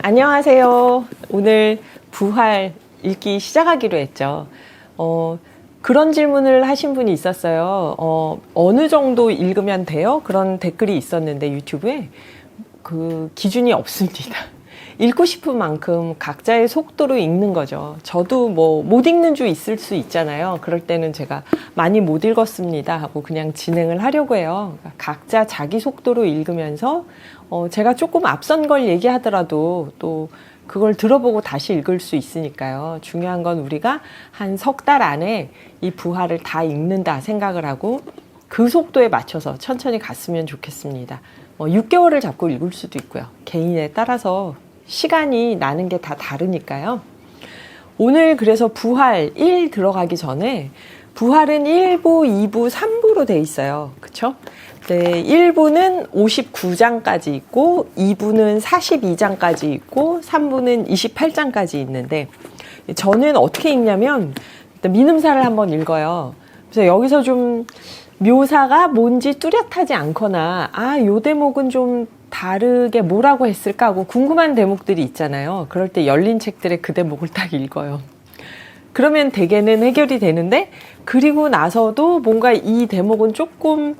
안녕하세요. 오늘 부활 읽기 시작하기로 했죠. 그런 질문을 하신 분이 있었어요. 어느 정도 읽으면 돼요? 그런 댓글이 있었는데 유튜브에 그 기준이 없습니다. 읽고 싶은 만큼 각자의 속도로 읽는 거죠. 저도 뭐 못 읽는 주 있을 수 있잖아요. 그럴 때는 제가 많이 못 읽었습니다 하고 그냥 진행을 하려고 해요. 각자 자기 속도로 읽으면서 제가 조금 앞선 걸 얘기하더라도 또 그걸 들어보고 다시 읽을 수 있으니까요. 중요한 건 우리가 한 석 달 안에 이 부활을 다 읽는다 생각을 하고 그 속도에 맞춰서 천천히 갔으면 좋겠습니다. 6개월을 잡고 읽을 수도 있고요. 개인에 따라서 시간이 나는 게 다 다르니까요. 오늘 그래서 부활 1 들어가기 전에 부활은 1부, 2부, 3부로 돼 있어요. 그쵸? 네, 1부는 59장까지 있고 2부는 42장까지 있고 3부는 28장까지 있는데 저는 어떻게 읽냐면 일단 민음사를 한번 읽어요. 그래서 여기서 좀 묘사가 뭔지 뚜렷하지 않거나 요 대목은 좀 다르게 뭐라고 했을까 하고 궁금한 대목들이 있잖아요. 그럴 때 열린 책들의 그 대목을 딱 읽어요. 그러면 대개는 해결이 되는데 그리고 나서도 뭔가 이 대목은 조금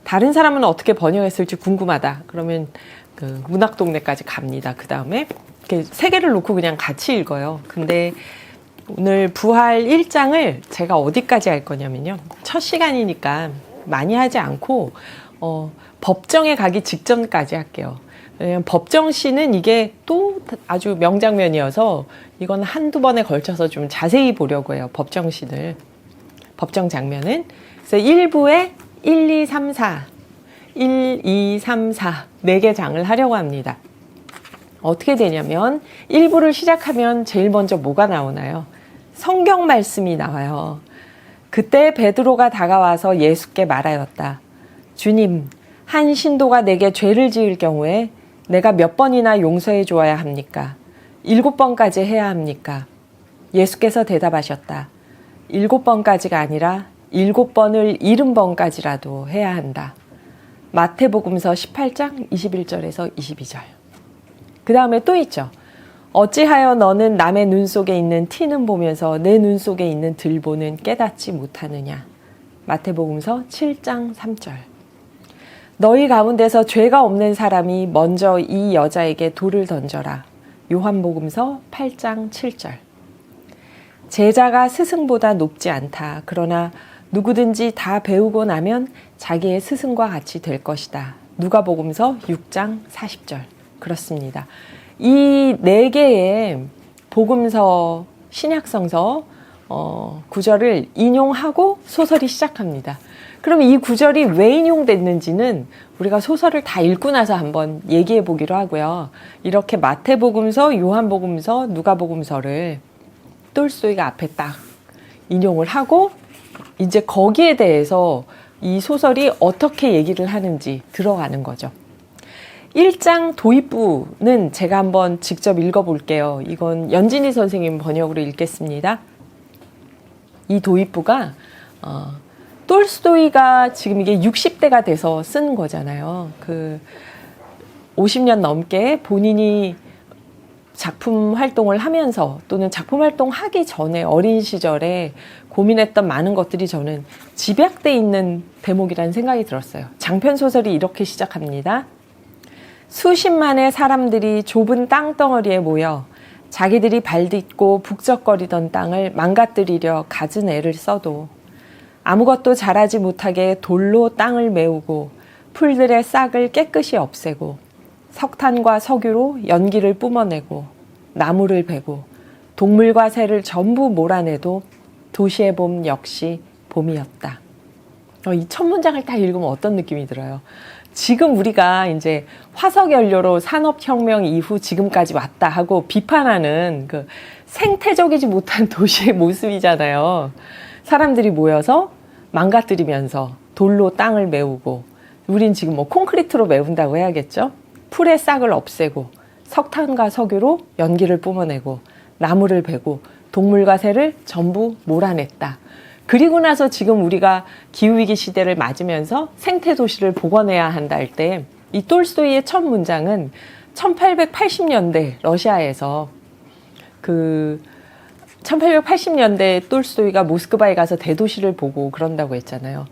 다른 사람은 어떻게 번역했을지 궁금하다. 그러면 그 문학동네까지 갑니다. 그 다음에 이렇게 세 개를 놓고 그냥 같이 읽어요. 근데 오늘 부활 1장을 제가 어디까지 할 거냐면요. 첫 시간이니까 많이 하지 않고 법정에 가기 직전까지 할게요. 왜냐면 법정시는 이게 또 아주 명장면이어서 이건 한두 번에 걸쳐서 좀 자세히 보려고 해요. 법정신을. 법정 장면은. 그래서 1부에 1, 2, 3, 4, 1, 2, 3, 4 4개 장을 하려고 합니다. 어떻게 되냐면 1부를 시작하면 제일 먼저 뭐가 나오나요? 성경 말씀이 나와요. 그때 베드로가 다가와서 예수께 말하였다. 주님, 한 신도가 내게 죄를 지을 경우에 내가 몇 번이나 용서해 주어야 합니까? 7번까지 해야 합니까? 예수께서 대답하셨다. 7번까지가 아니라 7번을 70번까지라도 해야 한다. 마태복음서 18장 21절에서 22절. 그 다음에 또 있죠. 어찌하여 너는 남의 눈 속에 있는 티는 보면서 내 눈 속에 있는 들보는 깨닫지 못하느냐. 마태복음서 7장 3절. 너희 가운데서 죄가 없는 사람이 먼저 이 여자에게 돌을 던져라. 요한복음서 8장 7절. 제자가 스승보다 높지 않다. 그러나 누구든지 다 배우고 나면 자기의 스승과 같이 될 것이다. 누가복음서 6장 40절. 그렇습니다. 이 4개의 복음서, 신약성서 구절을 인용하고 소설이 시작합니다. 그럼 이 구절이 왜 인용됐는지는 우리가 소설을 다 읽고 나서 한번 얘기해 보기로 하고요. 이렇게 마태복음서, 요한복음서, 누가복음서를 톨스토이가 앞에 딱 인용을 하고 이제 거기에 대해서 이 소설이 어떻게 얘기를 하는지 들어가는 거죠. 1장 도입부는 제가 한번 직접 읽어볼게요. 이건 연진희 선생님 번역으로 읽겠습니다. 이 도입부가 톨스토이가 지금 이게 60대가 돼서 쓴 거잖아요. 50년 넘게 본인이 작품 활동을 하면서 또는 작품 활동하기 전에 어린 시절에 고민했던 많은 것들이 저는 집약돼 있는 대목이라는 생각이 들었어요. 장편 소설이 이렇게 시작합니다. 수십만의 사람들이 좁은 땅덩어리에 모여 자기들이 발딛고 북적거리던 땅을 망가뜨리려 갖은 애를 써도 아무것도 자라지 못하게 돌로 땅을 메우고 풀들의 싹을 깨끗이 없애고 석탄과 석유로 연기를 뿜어내고 나무를 베고 동물과 새를 전부 몰아내도 도시의 봄 역시 봄이었다. 이 첫 문장을 딱 읽으면 어떤 느낌이 들어요? 지금 우리가 이제 화석연료로 산업혁명 이후 지금까지 왔다 하고 비판하는 그 생태적이지 못한 도시의 모습이잖아요. 사람들이 모여서 망가뜨리면서 돌로 땅을 메우고 우린 지금 뭐 콘크리트로 메운다고 해야겠죠? 풀의 싹을 없애고 석탄과 석유로 연기를 뿜어내고 나무를 베고 동물과 새를 전부 몰아냈다. 그리고 나서 지금 우리가 기후위기 시대를 맞으면서 생태도시를 복원해야 한다 할 때 이 톨스토이의 첫 문장은 1880년대 러시아에서 1880년대 톨스토이가 모스크바에 가서 대도시를 보고 그런다고 했잖아요.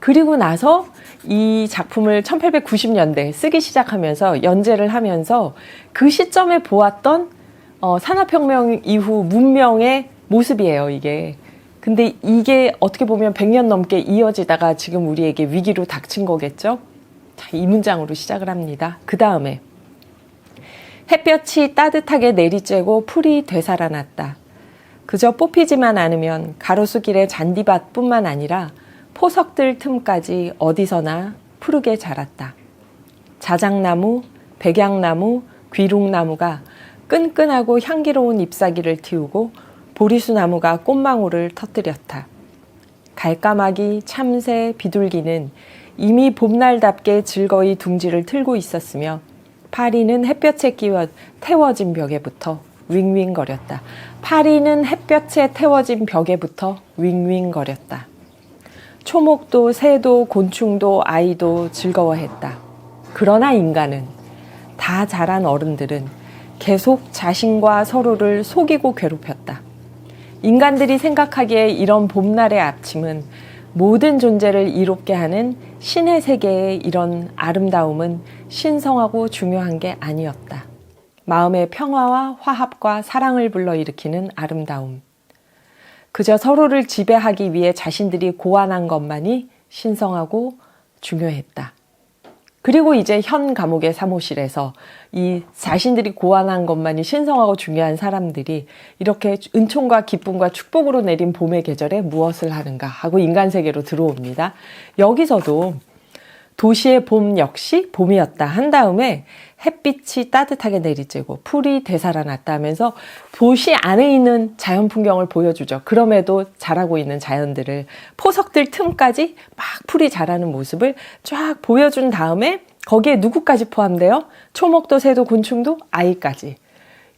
그리고 나서 이 작품을 1890년대 쓰기 시작하면서 연재를 하면서 그 시점에 보았던 산업혁명 이후 문명의 모습이에요, 이게. 근데 이게 어떻게 보면 100년 넘게 이어지다가 지금 우리에게 위기로 닥친 거겠죠? 자, 이 문장으로 시작을 합니다. 그 다음에 햇볕이 따뜻하게 내리쬐고 풀이 되살아났다. 그저 뽑히지만 않으면 가로수길의 잔디밭뿐만 아니라 포석들 틈까지 어디서나 푸르게 자랐다. 자작나무, 백양나무, 귀룩나무가 끈끈하고 향기로운 잎사귀를 틔우고 보리수나무가 꽃망울을 터뜨렸다. 갈까마귀, 참새, 비둘기는 이미 봄날답게 즐거이 둥지를 틀고 있었으며 파리는 햇볕에 끼워 태워진 벽에부터 윙윙거렸다. 파리는 햇볕에 태워진 벽에부터 윙윙거렸다. 초목도 새도 곤충도 아이도 즐거워했다. 그러나 인간은, 다 자란 어른들은 계속 자신과 서로를 속이고 괴롭혔다. 인간들이 생각하기에 이런 봄날의 아침은 모든 존재를 이롭게 하는 신의 세계의 이런 아름다움은 신성하고 중요한 게 아니었다. 마음의 평화와 화합과 사랑을 불러일으키는 아름다움. 그저 서로를 지배하기 위해 자신들이 고안한 것만이 신성하고 중요했다. 그리고 이제 현 감옥의 사무실에서 이 자신들이 고안한 것만이 신성하고 중요한 사람들이 이렇게 은총과 기쁨과 축복으로 내린 봄의 계절에 무엇을 하는가 하고 인간 세계로 들어옵니다. 여기서도 도시의 봄 역시 봄이었다 한 다음에 햇빛이 따뜻하게 내리쬐고 풀이 되살아났다 하면서 도시 안에 있는 자연 풍경을 보여주죠. 그럼에도 자라고 있는 자연들을 포석들 틈까지 막 풀이 자라는 모습을 쫙 보여준 다음에 거기에 누구까지 포함돼요? 초목도 새도 곤충도 아이까지.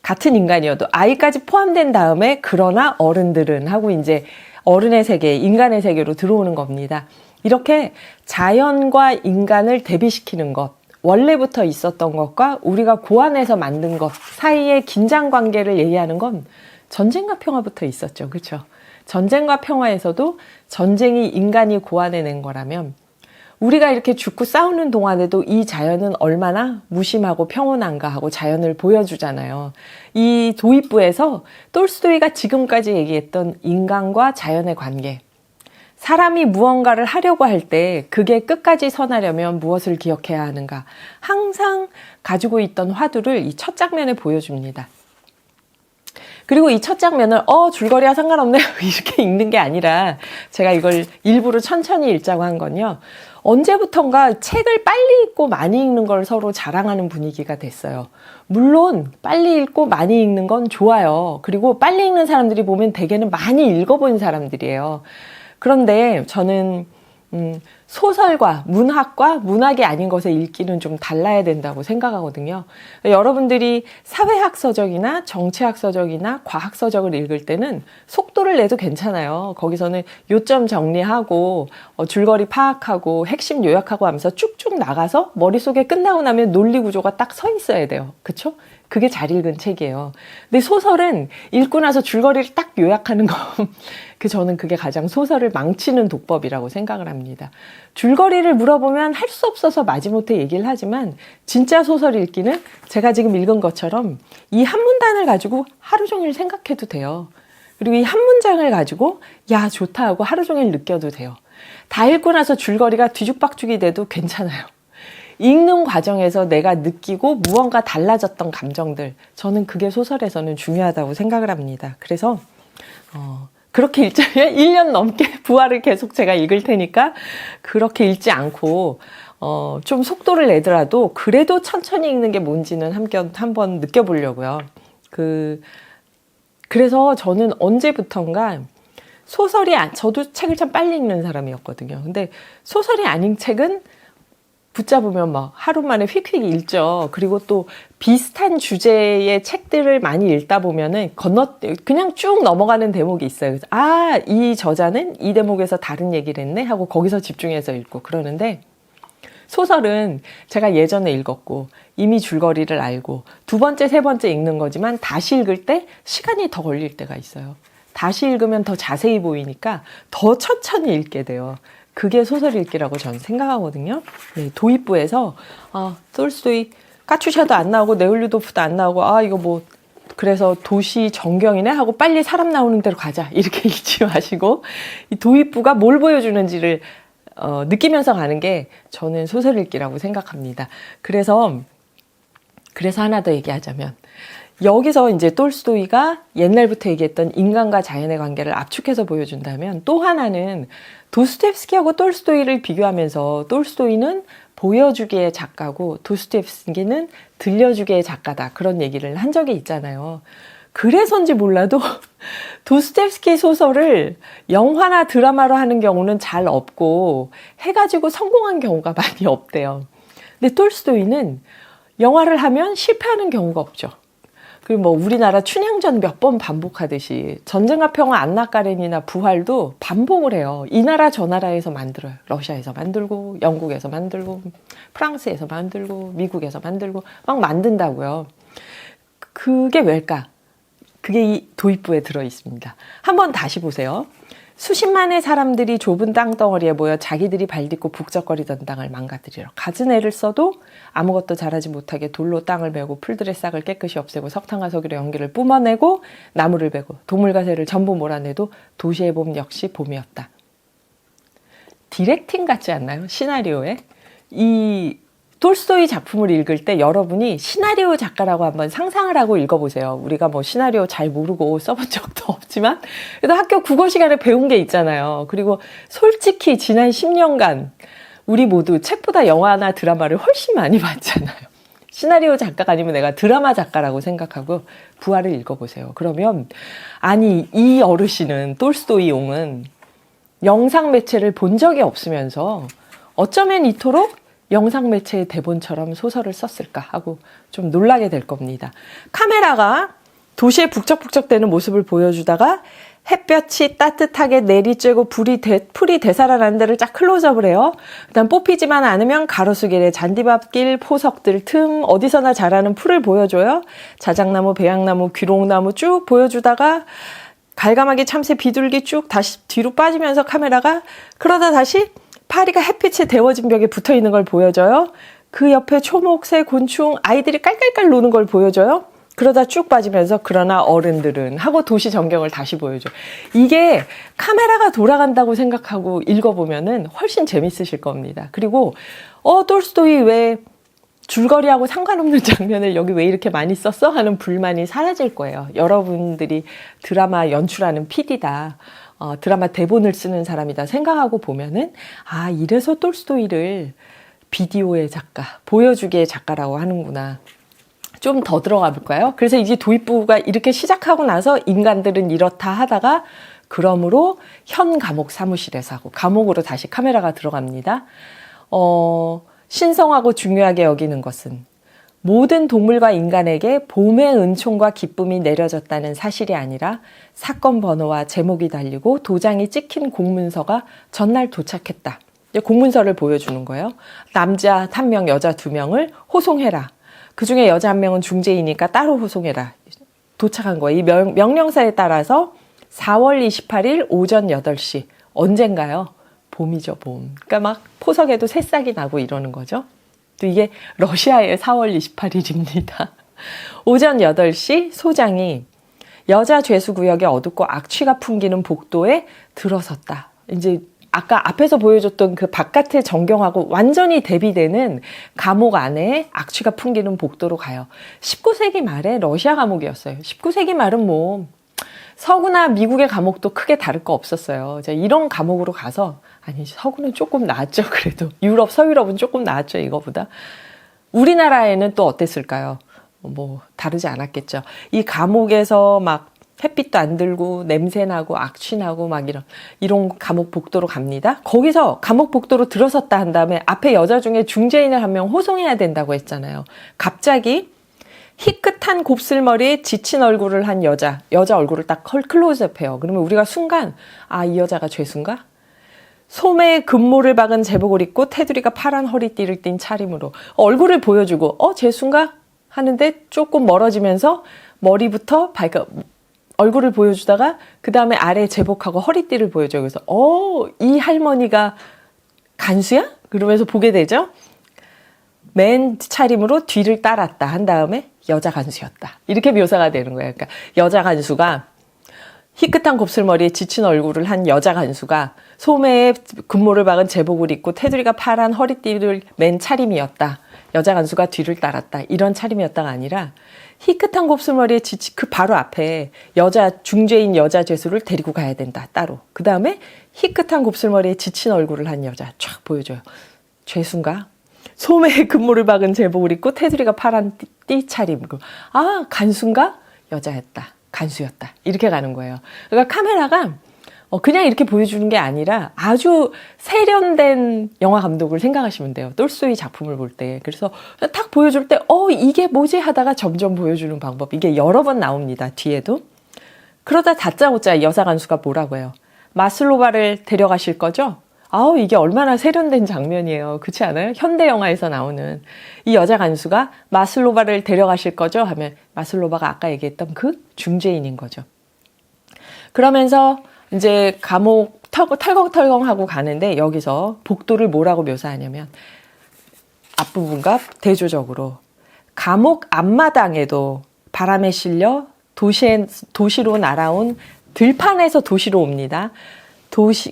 같은 인간이어도 아이까지 포함된 다음에 그러나 어른들은 하고 이제 어른의 세계, 인간의 세계로 들어오는 겁니다. 이렇게 자연과 인간을 대비시키는 것, 원래부터 있었던 것과 우리가 고안해서 만든 것 사이의 긴장 관계를 얘기하는 건 전쟁과 평화부터 있었죠. 그렇죠? 전쟁과 평화에서도 전쟁이 인간이 고안해낸 거라면 우리가 이렇게 죽고 싸우는 동안에도 이 자연은 얼마나 무심하고 평온한가 하고 자연을 보여주잖아요. 이 도입부에서 톨스토이가 지금까지 얘기했던 인간과 자연의 관계, 사람이 무언가를 하려고 할 때 그게 끝까지 선하려면 무엇을 기억해야 하는가 항상 가지고 있던 화두를 이 첫 장면에 보여줍니다. 그리고 이 첫 장면을 줄거리와 상관없네요 이렇게 읽는 게 아니라 제가 이걸 일부러 천천히 읽자고 한 건요. 언제부턴가 책을 빨리 읽고 많이 읽는 걸 서로 자랑하는 분위기가 됐어요. 물론 빨리 읽고 많이 읽는 건 좋아요. 그리고 빨리 읽는 사람들이 보면 대개는 많이 읽어본 사람들이에요. 그런데 저는 소설과 문학과 문학이 아닌 것의 읽기는 좀 달라야 된다고 생각하거든요. 여러분들이 사회학 서적이나 정치학 서적이나 과학 서적을 읽을 때는 속도를 내도 괜찮아요. 거기서는 요점 정리하고 줄거리 파악하고 핵심 요약하고 하면서 쭉쭉 나가서 머릿속에 끝나고 나면 논리 구조가 딱 서 있어야 돼요. 그쵸? 그게 잘 읽은 책이에요. 근데 소설은 읽고 나서 줄거리를 딱 요약하는 거 저는 그게 가장 소설을 망치는 독법이라고 생각을 합니다. 줄거리를 물어보면 할 수 없어서 마지못해 얘기를 하지만 진짜 소설 읽기는 제가 지금 읽은 것처럼 이 한 문단을 가지고 하루 종일 생각해도 돼요. 그리고 이 한 문장을 가지고 야 좋다 하고 하루 종일 느껴도 돼요. 다 읽고 나서 줄거리가 뒤죽박죽이 돼도 괜찮아요. 읽는 과정에서 내가 느끼고 무언가 달라졌던 감정들, 저는 그게 소설에서는 중요하다고 생각을 합니다. 그래서 그렇게 읽자면 1년 넘게 부활을 계속 제가 읽을 테니까 그렇게 읽지 않고 좀 속도를 내더라도 그래도 천천히 읽는 게 뭔지는 한번 느껴보려고요. 그래서 저는 언제부턴가 저도 책을 참 빨리 읽는 사람이었거든요. 근데 소설이 아닌 책은 붙잡으면 막 하루 만에 휙휙 읽죠. 그리고 또 비슷한 주제의 책들을 많이 읽다 보면은 그냥 쭉 넘어가는 대목이 있어요. 그래서 이 저자는 이 대목에서 다른 얘기를 했네 하고 거기서 집중해서 읽고 그러는데 소설은 제가 예전에 읽었고 이미 줄거리를 알고 두 번째, 세 번째 읽는 거지만 다시 읽을 때 시간이 더 걸릴 때가 있어요. 다시 읽으면 더 자세히 보이니까 더 천천히 읽게 돼요. 그게 소설 읽기라고 저는 생각하거든요. 네, 도입부에서 톨스토이 까추샤도 안 나오고 네올류도프도 안 나오고 이거 뭐 그래서 도시 전경이네 하고 빨리 사람 나오는 대로 가자 이렇게 읽지 마시고 이 도입부가 뭘 보여주는지를 느끼면서 가는 게 저는 소설 읽기라고 생각합니다. 그래서 하나 더 얘기하자면 여기서 이제 톨스토이가 옛날부터 얘기했던 인간과 자연의 관계를 압축해서 보여준다면 또 하나는 도스토옙스키하고 톨스토이를 비교하면서 톨스토이는 보여주기의 작가고 도스토옙스키는 들려주기의 작가다. 그런 얘기를 한 적이 있잖아요. 그래서인지 몰라도 도스토옙스키 소설을 영화나 드라마로 하는 경우는 잘 없고 해가지고 성공한 경우가 많이 없대요. 근데 톨스토이는 영화를 하면 실패하는 경우가 없죠. 그리고 뭐 우리나라 춘향전 몇 번 반복하듯이 전쟁과 평화 안나 까렌이나 부활도 반복을 해요. 이 나라 저 나라에서 만들어요. 러시아에서 만들고 영국에서 만들고 프랑스에서 만들고 미국에서 만들고 막 만든다고요. 그게 왜일까? 그게 이 도입부에 들어 있습니다. 한번 다시 보세요. 수십만의 사람들이 좁은 땅덩어리에 모여 자기들이 발딛고 북적거리던 땅을 망가뜨리러 갖은 애를 써도 아무것도 자라지 못하게 돌로 땅을 메고 풀들의 싹을 깨끗이 없애고 석탄과 석유로 연기를 뿜어내고 나무를 베고 동물과 새를 전부 몰아내도 도시의 봄 역시 봄이었다. 디렉팅 같지 않나요? 시나리오에? 이 톨스토이 작품을 읽을 때 여러분이 시나리오 작가라고 한번 상상을 하고 읽어보세요. 우리가 뭐 시나리오 잘 모르고 써본 적도 없지만 그래도 학교 국어 시간에 배운 게 있잖아요. 그리고 솔직히 지난 10년간 우리 모두 책보다 영화나 드라마를 훨씬 많이 봤잖아요. 시나리오 작가가 아니면 내가 드라마 작가라고 생각하고 부활을 읽어보세요. 그러면 아니 이 어르신은 톨스토이용은 영상 매체를 본 적이 없으면서 어쩌면 이토록 영상 매체의 대본처럼 소설을 썼을까 하고 좀 놀라게 될 겁니다. 카메라가 도시의 북적북적대는 모습을 보여주다가 햇볕이 따뜻하게 내리쬐고 풀이 되살아나는 데를 쫙 클로즈업을 해요. 일단 뽑히지만 않으면 가로수길에 잔디밥길, 포석들 틈 어디서나 자라는 풀을 보여줘요. 자작나무, 배양나무, 귀롱나무 쭉 보여주다가 갈가마기, 참새, 비둘기 쭉 다시 뒤로 빠지면서 카메라가 그러다 다시 파리가 햇빛에 데워진 벽에 붙어있는 걸 보여줘요. 그 옆에 초목, 새, 곤충, 아이들이 깔깔깔 노는 걸 보여줘요. 그러다 쭉 빠지면서 그러나 어른들은 하고 도시 전경을 다시 보여줘요. 이게 카메라가 돌아간다고 생각하고 읽어보면은 훨씬 재밌으실 겁니다. 그리고 톨스토이 왜 줄거리하고 상관없는 장면을 여기 왜 이렇게 많이 썼어? 하는 불만이 사라질 거예요. 여러분들이 드라마 연출하는 PD다. 드라마 대본을 쓰는 사람이다 생각하고 보면은 이래서 톨스토이를 비디오의 작가, 보여주기의 작가라고 하는구나. 좀 더 들어가 볼까요? 그래서 이제 도입부가 이렇게 시작하고 나서 인간들은 이렇다 하다가 그러므로 현 감옥 사무실에서 하고 감옥으로 다시 카메라가 들어갑니다. 신성하고 중요하게 여기는 것은 모든 동물과 인간에게 봄의 은총과 기쁨이 내려졌다는 사실이 아니라 사건 번호와 제목이 달리고 도장이 찍힌 공문서가 전날 도착했다. 공문서를 보여주는 거예요. 남자 1명, 여자 2명을 호송해라. 그중에 여자 1명은 중재이니까 따로 호송해라. 도착한 거예요. 이 명령사에 따라서 4월 28일 오전 8시. 언젠가요? 봄이죠, 봄. 그러니까 막 포석에도 새싹이 나고 이러는 거죠. 또 이게 러시아의 4월 28일입니다. 오전 8시 소장이 여자 죄수구역의 어둡고 악취가 풍기는 복도에 들어섰다. 이제 아까 앞에서 보여줬던 그 바깥의 전경하고 완전히 대비되는 감옥 안에 악취가 풍기는 복도로 가요. 19세기 말에 러시아 감옥이었어요. 19세기 말은 뭐 서구나 미국의 감옥도 크게 다를 거 없었어요. 이런 감옥으로 가서 서구는 조금 나았죠. 그래도 유럽, 서유럽은 조금 나았죠. 이거보다. 우리나라에는 또 어땠을까요? 뭐 다르지 않았겠죠. 이 감옥에서 막 햇빛도 안 들고 냄새나고 악취나고 막 이런 감옥 복도로 갑니다. 거기서 감옥 복도로 들어섰다 한 다음에 앞에 여자 중에 중재인을 1명 호송해야 된다고 했잖아요. 갑자기 희끗한 곱슬머리에 지친 얼굴을 한 여자 얼굴을 딱 클로즈업해요. 그러면 우리가 순간 이 여자가 죄수인가? 소매에 금모를 박은 제복을 입고 테두리가 파란 허리띠를 띤 차림으로 얼굴을 보여주고 재수인가? 하는데 조금 멀어지면서 머리부터 얼굴을 보여주다가 그 다음에 아래 제복하고 허리띠를 보여줘요. 그래서 이 할머니가 간수야? 그러면서 보게 되죠. 맨 차림으로 뒤를 따랐다 한 다음에 여자 간수였다. 이렇게 묘사가 되는 거예요. 그러니까 여자 간수가 희끗한 곱슬머리에 지친 얼굴을 한 여자 간수가 소매에 금모를 박은 제복을 입고 테두리가 파란 허리띠를 맨 차림이었다. 여자 간수가 뒤를 따랐다. 이런 차림이었다가 아니라 희끗한 곱슬머리에 지친 그 바로 앞에 중죄인 여자 죄수를 데리고 가야 된다. 따로. 그 다음에 희끗한 곱슬머리에 지친 얼굴을 한 여자 쫙 보여줘요. 죄수인가? 소매에 금모를 박은 제복을 입고 테두리가 파란 띠 차림. 간수인가? 여자였다. 간수였다. 이렇게 가는 거예요. 그러니까 카메라가 그냥 이렇게 보여주는 게 아니라 아주 세련된 영화 감독을 생각하시면 돼요. 똘스토이 작품을 볼 때. 그래서 딱 보여줄 때 이게 뭐지 하다가 점점 보여주는 방법. 이게 여러 번 나옵니다. 뒤에도. 그러다 다짜고짜 여자 간수가 뭐라고 해요. 마슬로바를 데려가실 거죠? 이게 얼마나 세련된 장면이에요. 그렇지 않아요? 현대 영화에서 나오는 이 여자 간수가 마슬로바를 데려가실 거죠? 하면 마슬로바가 아까 얘기했던 그 중죄인인 거죠. 그러면서 이제 감옥 털컹털컹하고 가는데 여기서 복도를 뭐라고 묘사하냐면 앞부분과 대조적으로 감옥 앞마당에도 바람에 실려 도시로 날아온 들판에서 도시로 옵니다.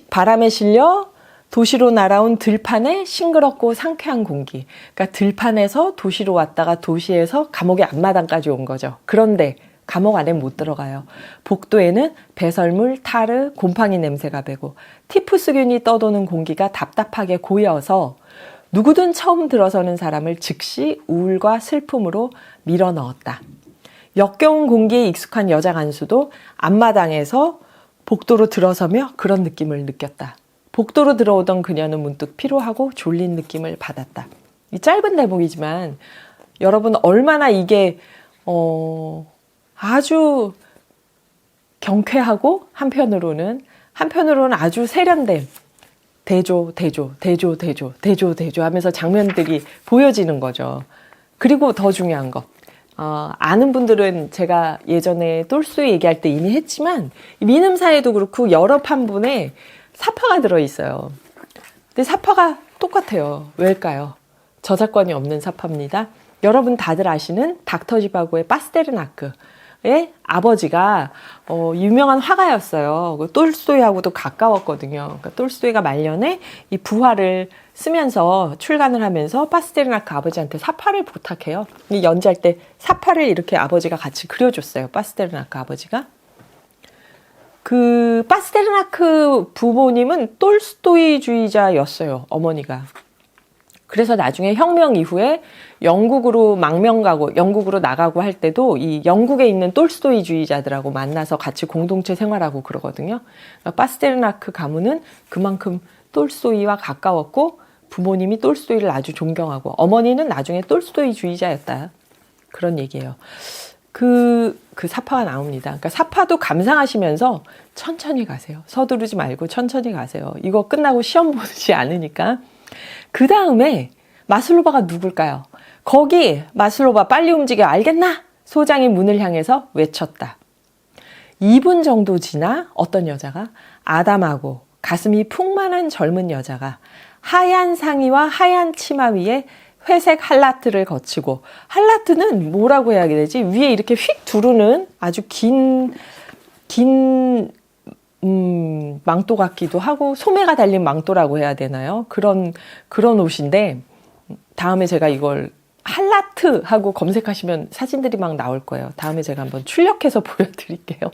바람에 실려 도시로 날아온 들판에 싱그럽고 상쾌한 공기. 그러니까 들판에서 도시로 왔다가 도시에서 감옥의 앞마당까지 온 거죠. 그런데 감옥 안에 못 들어가요. 복도에는 배설물, 타르, 곰팡이 냄새가 배고 티푸스균이 떠도는 공기가 답답하게 고여서 누구든 처음 들어서는 사람을 즉시 우울과 슬픔으로 밀어 넣었다. 역겨운 공기에 익숙한 여자 간수도 앞마당에서 복도로 들어서며 그런 느낌을 느꼈다. 복도로 들어오던 그녀는 문득 피로하고 졸린 느낌을 받았다. 이 짧은 대목이지만 여러분 얼마나 이게 아주 경쾌하고 한편으로는 아주 세련된 대조 하면서 장면들이 보여지는 거죠. 그리고 더 중요한 거. 아는 분들은 제가 예전에 똘스토이 얘기할 때 이미 했지만 민음사에도 그렇고 여러 판본에 사파가 들어있어요. 근데 사파가 똑같아요. 왜일까요? 저작권이 없는 사파입니다. 여러분 다들 아시는 닥터 지바고의 파스테르나크의 아버지가 유명한 화가였어요. 똘스토이하고도 가까웠거든요. 그러니까 똘스토이가 말년에 이 부활을 쓰면서 출간을 하면서 파스테르나크 아버지한테 사파를 부탁해요. 연재할 때 사파를 이렇게 아버지가 같이 그려줬어요. 파스테르나크 아버지가. 그 파스테르나크 부모님은 똘스토이주의자였어요. 어머니가. 그래서 나중에 혁명 이후에 영국으로 나가고 할 때도 이 영국에 있는 똘스토이주의자들하고 만나서 같이 공동체 생활하고 그러거든요. 그러니까 파스테르나크 가문은 그만큼 똘스토이와 가까웠고 부모님이 똘스토이를 아주 존경하고 어머니는 나중에 똘스토이주의자였다. 그런 얘기예요. 그 사파가 나옵니다. 그러니까 사파도 감상하시면서 천천히 가세요. 서두르지 말고 천천히 가세요. 이거 끝나고 시험 보지 않으니까. 그 다음에 마슬로바가 누굴까요? 거기 마슬로바 빨리 움직여 알겠나? 소장이 문을 향해서 외쳤다. 2분 정도 지나 어떤 여자가 아담하고 가슴이 풍만한 젊은 여자가 하얀 상의와 하얀 치마 위에 회색 할라트를 거치고, 할라트는 뭐라고 해야 되지? 위에 이렇게 휙 두르는 아주 긴 망토 같기도 하고 소매가 달린 망토라고 해야 되나요? 그런 옷인데 다음에 제가 이걸 할라트 하고 검색하시면 사진들이 막 나올 거예요. 다음에 제가 한번 출력해서 보여드릴게요.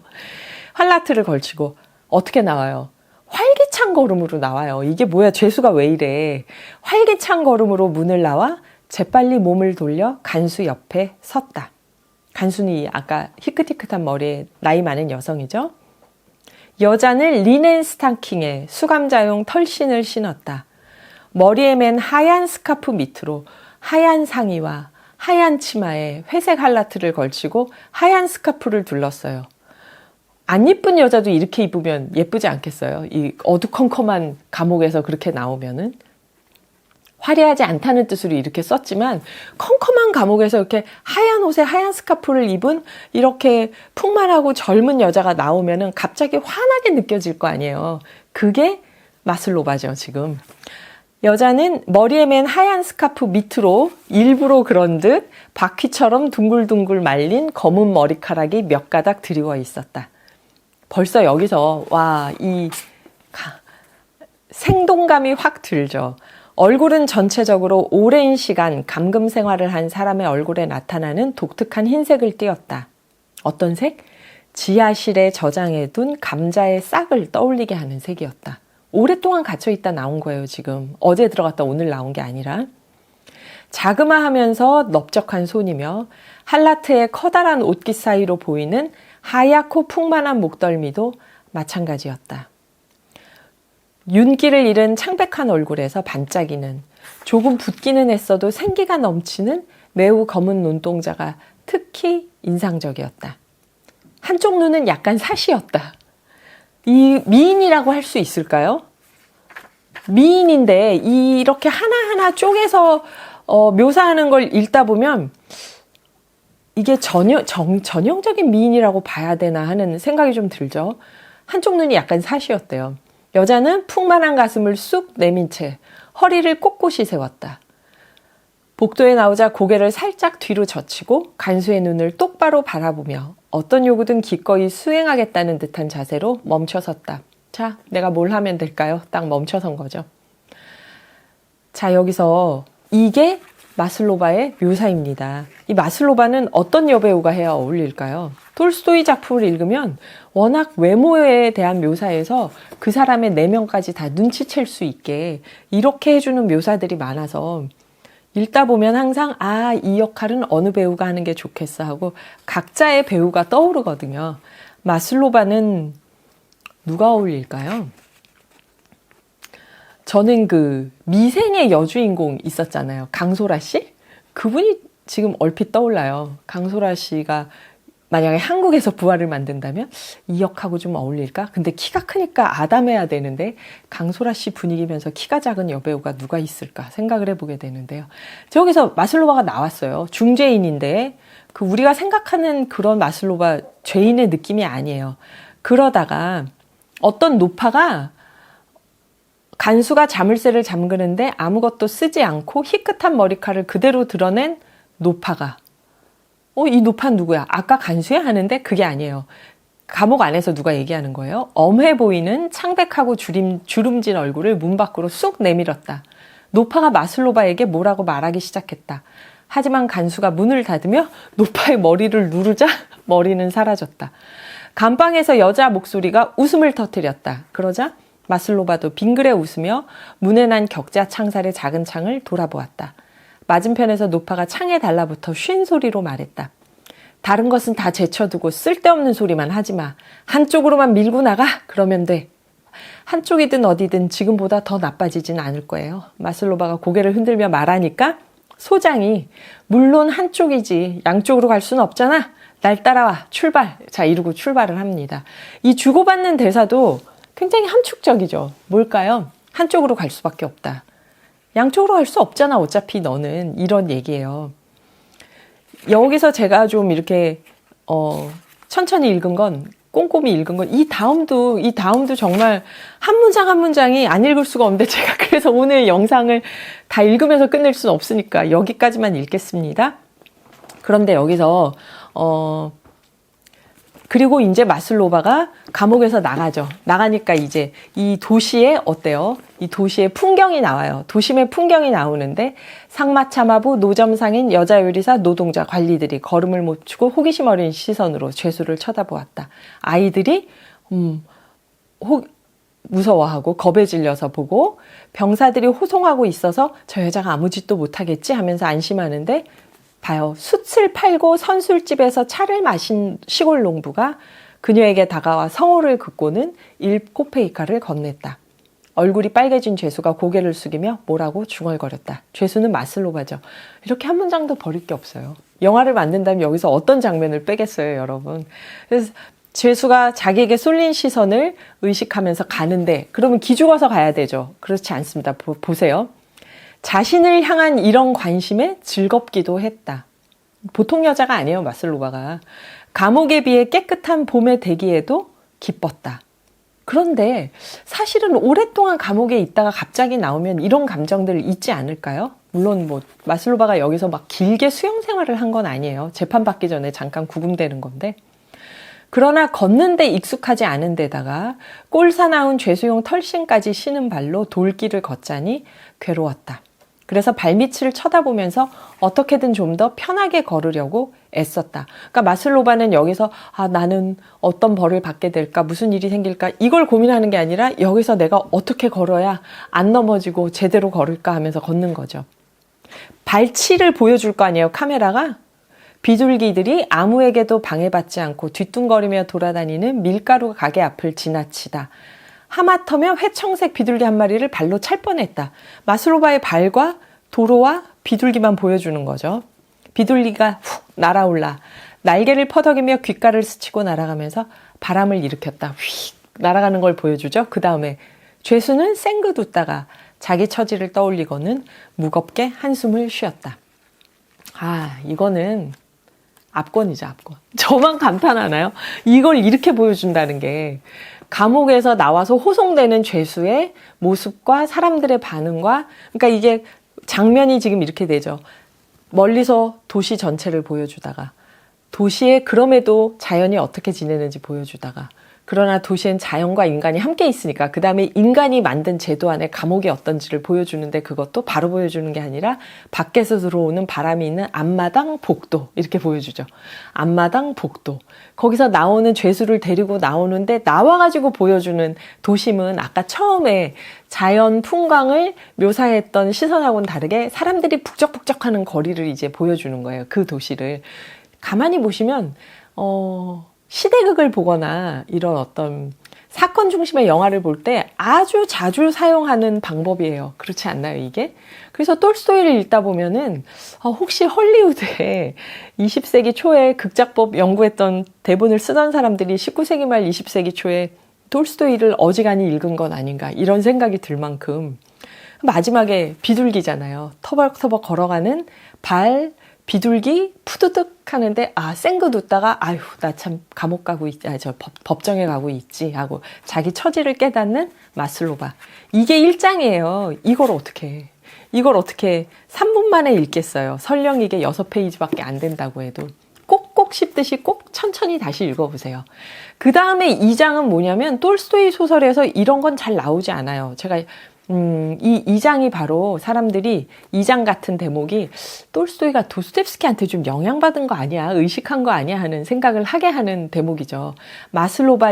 할라트를 걸치고 어떻게 나와요? 활기찬 걸음으로 나와요. 이게 뭐야? 죄수가 왜 이래? 활기찬 걸음으로 문을 나와 재빨리 몸을 돌려 간수 옆에 섰다. 간수는 아까 희끗희끗한 머리에 나이 많은 여성이죠. 여자는 리넨 스타킹에 수감자용 털신을 신었다. 머리에 맨 하얀 스카프 밑으로 하얀 상의와 하얀 치마에 회색 할라트를 걸치고 하얀 스카프를 둘렀어요. 안 이쁜 여자도 이렇게 입으면 예쁘지 않겠어요? 이 어두컴컴한 감옥에서 그렇게 나오면은. 화려하지 않다는 뜻으로 이렇게 썼지만 컴컴한 감옥에서 이렇게 하얀 옷에 하얀 스카프를 입은 이렇게 풍만하고 젊은 여자가 나오면은 갑자기 환하게 느껴질 거 아니에요. 그게 마슬로바죠, 지금. 여자는 머리에 맨 하얀 스카프 밑으로 일부러 그런 듯 바퀴처럼 둥글둥글 말린 검은 머리카락이 몇 가닥 드리워 있었다. 벌써 여기서 와, 이 생동감이 확 들죠. 얼굴은 전체적으로 오랜 시간 감금 생활을 한 사람의 얼굴에 나타나는 독특한 흰색을 띠었다. 어떤 색? 지하실에 저장해둔 감자의 싹을 떠올리게 하는 색이었다. 오랫동안 갇혀있다 나온 거예요, 지금. 어제 들어갔다 오늘 나온 게 아니라. 자그마하면서 넓적한 손이며 할라트의 커다란 옷깃 사이로 보이는 하얗고 풍만한 목덜미도 마찬가지였다. 윤기를 잃은 창백한 얼굴에서 반짝이는, 조금 붓기는 했어도 생기가 넘치는 매우 검은 눈동자가 특히 인상적이었다. 한쪽 눈은 약간 사시였다. 이 미인이라고 할 수 있을까요? 미인인데 이렇게 하나하나 쪼개서 묘사하는 걸 읽다 보면 이게 전형적인 미인이라고 봐야 되나 하는 생각이 좀 들죠. 한쪽 눈이 약간 사시였대요. 여자는 풍만한 가슴을 쑥 내민 채 허리를 꼿꼿이 세웠다. 복도에 나오자 고개를 살짝 뒤로 젖히고 간수의 눈을 똑바로 바라보며 어떤 요구든 기꺼이 수행하겠다는 듯한 자세로 멈춰섰다. 자, 내가 뭘 하면 될까요? 딱 멈춰선 거죠. 자, 여기서 이게 마슬로바의 묘사입니다. 이 마슬로바는 어떤 여배우가 해야 어울릴까요? 톨스토이 작품을 읽으면 워낙 외모에 대한 묘사에서 그 사람의 내면까지 다 눈치챌 수 있게 이렇게 해주는 묘사들이 많아서 읽다 보면 항상 이 역할은 어느 배우가 하는 게 좋겠어 하고 각자의 배우가 떠오르거든요. 마슬로바는 누가 어울릴까요? 저는 그 미생의 여주인공 있었잖아요. 강소라 씨? 그분이 지금 얼핏 떠올라요. 강소라 씨가 만약에 한국에서 부활을 만든다면 이 역하고 좀 어울릴까? 근데 키가 크니까 아담해야 되는데 강소라 씨 분위기면서 키가 작은 여배우가 누가 있을까 생각을 해보게 되는데요. 저기서 마슬로바가 나왔어요. 중죄인인데 그 우리가 생각하는 그런 마슬로바 죄인의 느낌이 아니에요. 그러다가 어떤 노파가 간수가 자물쇠를 잠그는데 아무것도 쓰지 않고 희끗한 머리카락을 그대로 드러낸 노파가 이 노파는 누구야? 아까 간수야 하는데 그게 아니에요. 감옥 안에서 누가 얘기하는 거예요. 엄해 보이는 창백하고 주름진 얼굴을 문 밖으로 쑥 내밀었다. 노파가 마슬로바에게 뭐라고 말하기 시작했다. 하지만 간수가 문을 닫으며 노파의 머리를 누르자 머리는 사라졌다. 감방에서 여자 목소리가 웃음을 터뜨렸다. 그러자 마슬로바도 빙그레 웃으며 문에 난 격자 창살의 작은 창을 돌아보았다. 맞은편에서 노파가 창에 달라붙어 쉰 소리로 말했다. 다른 것은 다 제쳐두고 쓸데없는 소리만 하지 마. 한쪽으로만 밀고 나가? 그러면 돼. 한쪽이든 어디든 지금보다 더 나빠지진 않을 거예요. 마슬로바가 고개를 흔들며 말하니까 소장이 물론 한쪽이지 양쪽으로 갈 수는 없잖아. 날 따라와. 출발. 자, 이러고 출발을 합니다. 이 주고받는 대사도 굉장히 함축적이죠. 뭘까요? 한쪽으로 갈 수밖에 없다. 양쪽으로 갈 수 없잖아. 어차피 너는. 이런 얘기예요. 여기서 제가 좀 이렇게 천천히 읽은 건 꼼꼼히 읽은 건 이 다음도 정말 한 문장 한 문장이 안 읽을 수가 없는데 제가 그래서 오늘 영상을 다 읽으면서 끝낼 수는 없으니까 여기까지만 읽겠습니다. 그런데 여기서 그리고 이제 마슬로바가 감옥에서 나가죠. 나가니까 이제 이 도시에 어때요? 이 도시의 풍경이 나와요. 도심의 풍경이 나오는데 상마차마부 노점상인 여자 요리사 노동자 관리들이 걸음을 멈추고 호기심 어린 시선으로 죄수를 쳐다보았다. 아이들이 무서워하고 겁에 질려서 보고 병사들이 호송하고 있어서 저 여자가 아무 짓도 못하겠지 하면서 안심하는데 봐요. 숯을 팔고 선술집에서 차를 마신 시골 농부가 그녀에게 다가와 성호를 긋고는 1코페이카를 건넸다. 얼굴이 빨개진 죄수가 고개를 숙이며 뭐라고 중얼거렸다. 죄수는 마슬로바죠. 이렇게 한 문장도 버릴 게 없어요. 영화를 만든다면 여기서 어떤 장면을 빼겠어요, 여러분. 그래서 죄수가 자기에게 쏠린 시선을 의식하면서 가는데 그러면 기죽어서 가야 되죠. 그렇지 않습니다. 보세요. 자신을 향한 이런 관심에 즐겁기도 했다. 보통 여자가 아니에요. 마슬로바가. 감옥에 비해 깨끗한 봄의 대기에도 기뻤다. 그런데 사실은 오랫동안 감옥에 있다가 갑자기 나오면 이런 감정들을 잊지 않을까요? 물론 뭐 마슬로바가 여기서 막 길게 수용 생활을 한 건 아니에요. 재판받기 전에 잠깐 구금되는 건데. 그러나 걷는데 익숙하지 않은 데다가 꼴사나운 죄수용 털신까지 신은 발로 돌길을 걷자니 괴로웠다. 그래서 발밑을 쳐다보면서 어떻게든 좀 더 편하게 걸으려고 애썼다. 그러니까 마슬로바는 여기서 나는 어떤 벌을 받게 될까, 무슨 일이 생길까 이걸 고민하는 게 아니라 여기서 내가 어떻게 걸어야 안 넘어지고 제대로 걸을까 하면서 걷는 거죠. 발치를 보여줄 거 아니에요, 카메라가? 비둘기들이 아무에게도 방해받지 않고 뒤뚱거리며 돌아다니는 밀가루 가게 앞을 지나치다. 하마터면 회청색 비둘기 한 마리를 발로 찰 뻔했다. 마슬로바의 발과 도로와 비둘기만 보여주는 거죠. 비둘기가 훅 날아올라 날개를 퍼덕이며 귓가를 스치고 날아가면서 바람을 일으켰다. 휙 날아가는 걸 보여주죠. 그 다음에 죄수는 쌩긋 웃다가 자기 처지를 떠올리고는 무겁게 한숨을 쉬었다. 이거는 압권이죠, 압권. 저만 감탄하나요? 이걸 이렇게 보여준다는 게 감옥에서 나와서 호송되는 죄수의 모습과 사람들의 반응과, 그러니까 이게 장면이 지금 이렇게 되죠. 멀리서 도시 전체를 보여주다가 도시에 그럼에도 자연이 어떻게 지내는지 보여주다가, 그러나 도시엔 자연과 인간이 함께 있으니까 그 다음에 인간이 만든 제도 안에 감옥이 어떤지를 보여주는데 그것도 바로 보여주는 게 아니라 밖에서 들어오는 바람이 있는 앞마당 복도 이렇게 보여주죠. 앞마당 복도. 거기서 나오는 죄수를 데리고 나오는데 나와가지고 보여주는 도심은 아까 처음에 자연 풍광을 묘사했던 시선하고는 다르게 사람들이 북적북적하는 거리를 이제 보여주는 거예요. 그 도시를. 가만히 보시면 시대극을 보거나 이런 어떤 사건 중심의 영화를 볼 때 아주 자주 사용하는 방법이에요. 그렇지 않나요, 이게? 그래서 톨스토이를 읽다 보면은 혹시 헐리우드에 20세기 초에 극작법 연구했던 대본을 쓰던 사람들이 19세기 말 20세기 초에 톨스토이를 어지간히 읽은 건 아닌가 이런 생각이 들 만큼. 마지막에 비둘기잖아요. 터벅터벅 걸어가는 발, 비둘기 푸드득 하는데 쌩긋 웃다가 나 참 감옥 가고 있지, 법정에 가고 있지 하고 자기 처지를 깨닫는 마슬로바. 이게 1장이에요. 이걸 어떻게 3분 만에 읽겠어요. 설령 이게 6페이지밖에 안 된다고 해도 꼭꼭 씹듯이 꼭 천천히 다시 읽어보세요. 그 다음에 2장은 뭐냐면 톨스토이 소설에서 이런 건 잘 나오지 않아요. 제가 이 2장이 바로 사람들이 2장 같은 대목이 톨스토이가 도스토옙스키한테 좀 영향받은 거 아니야, 의식한 거 아니야 하는 생각을 하게 하는 대목이죠.